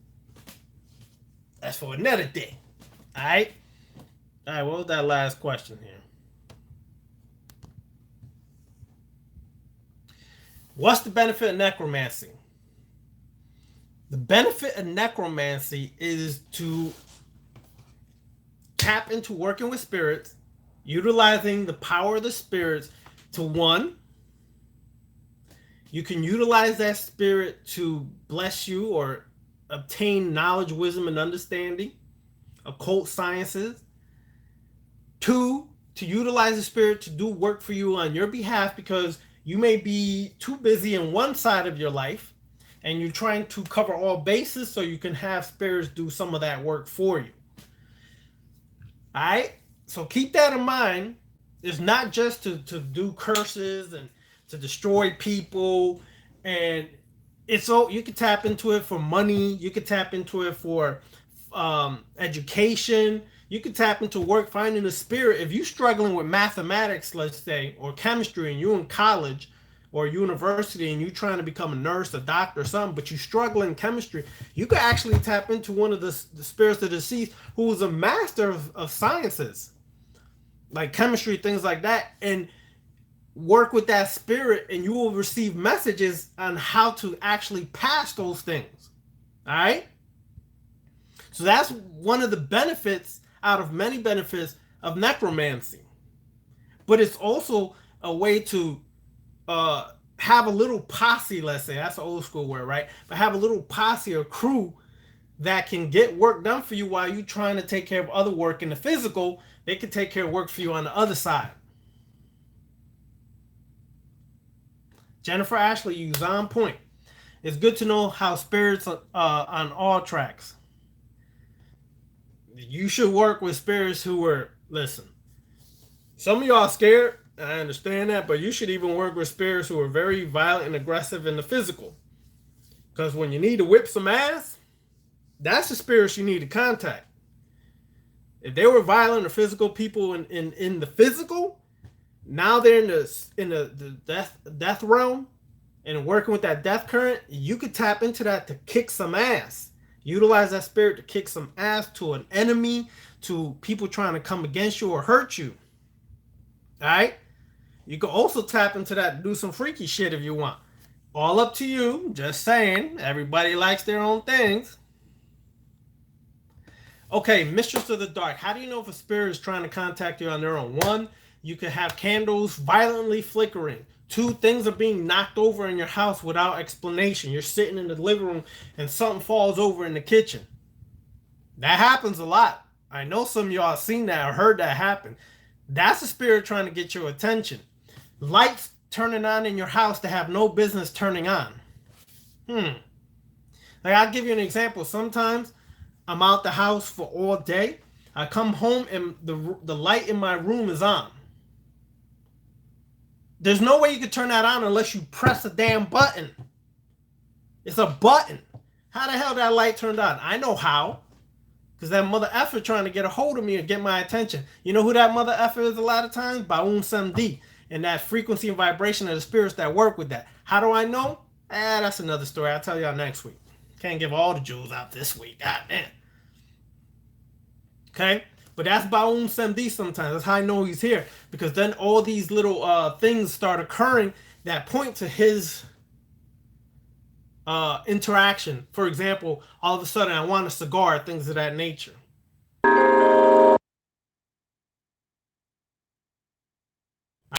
That's for another day. All right? All right, what was that last question here? What's the benefit of necromancy? The benefit of necromancy is to tap into working with spirits, utilizing the power of the spirits to one, you can utilize that spirit to bless you or obtain knowledge, wisdom, and understanding, occult sciences. Two, to utilize the spirit to do work for you on your behalf because you may be too busy in one side of your life and you're trying to cover all bases so you can have spirits do some of that work for you. All right? So keep that in mind. It's not just to do curses and to destroy people. And it's so you can tap into it for money. You can tap into it for education. You can tap into work finding a spirit. If you're struggling with mathematics, let's say, or chemistry, and you're in college or university and you're trying to become a nurse, a doctor, or something, but you struggle in chemistry, you could actually tap into one of the spirits of the deceased who was a master of sciences, like chemistry, things like that, and work with that spirit, and you will receive messages on how to actually pass those things. All right? So that's one of the benefits out of many benefits of necromancy. But it's also a way to have a little posse, let's say, that's an old school word, right? But have a little posse or crew that can get work done for you while you trying to take care of other work in the physical. They can take care of work for you on the other side. Jennifer Ashley, you was on point. It's good to know how spirits on all tracks. You should work with spirits who are, listen, some of y'all scared. I understand that, but you should even work with spirits who are very violent and aggressive in the physical. Because when you need to whip some ass, that's the spirits you need to contact. If they were violent or physical people in the physical, now they're in the death realm and working with that death current, you could tap into that to kick some ass. Utilize that spirit to kick some ass to an enemy, to people trying to come against you or hurt you. All right? You can also tap into that to do some freaky shit if you want. All up to you. Just saying. Everybody likes their own things. Okay, Mistress of the Dark. How do you know if a spirit is trying to contact you on their own? One, you can have candles violently flickering. Two, things are being knocked over in your house without explanation. You're sitting in the living room and something falls over in the kitchen. That happens a lot. I know some of y'all have seen that or heard that happen. That's a spirit trying to get your attention. Lights turning on in your house that have no business turning on. Like, I'll give you an example. Sometimes I'm out the house for all day. I come home and the light in my room is on. There's no way you can turn that on unless you press a damn button. It's a button. How the hell that light turned on? I know how. Because that mother effer trying to get a hold of me and get my attention. You know who that mother effer is a lot of times? Baum Samdi. And that frequency and vibration of the spirits that work with that. How do I know? That's another story. I'll tell y'all next week. Can't give all the jewels out this week. God damn. Okay? But that's Baum Samdi sometimes. That's how I know he's here. Because then all these little things start occurring that point to his interaction. For example, all of a sudden I want a cigar, things of that nature.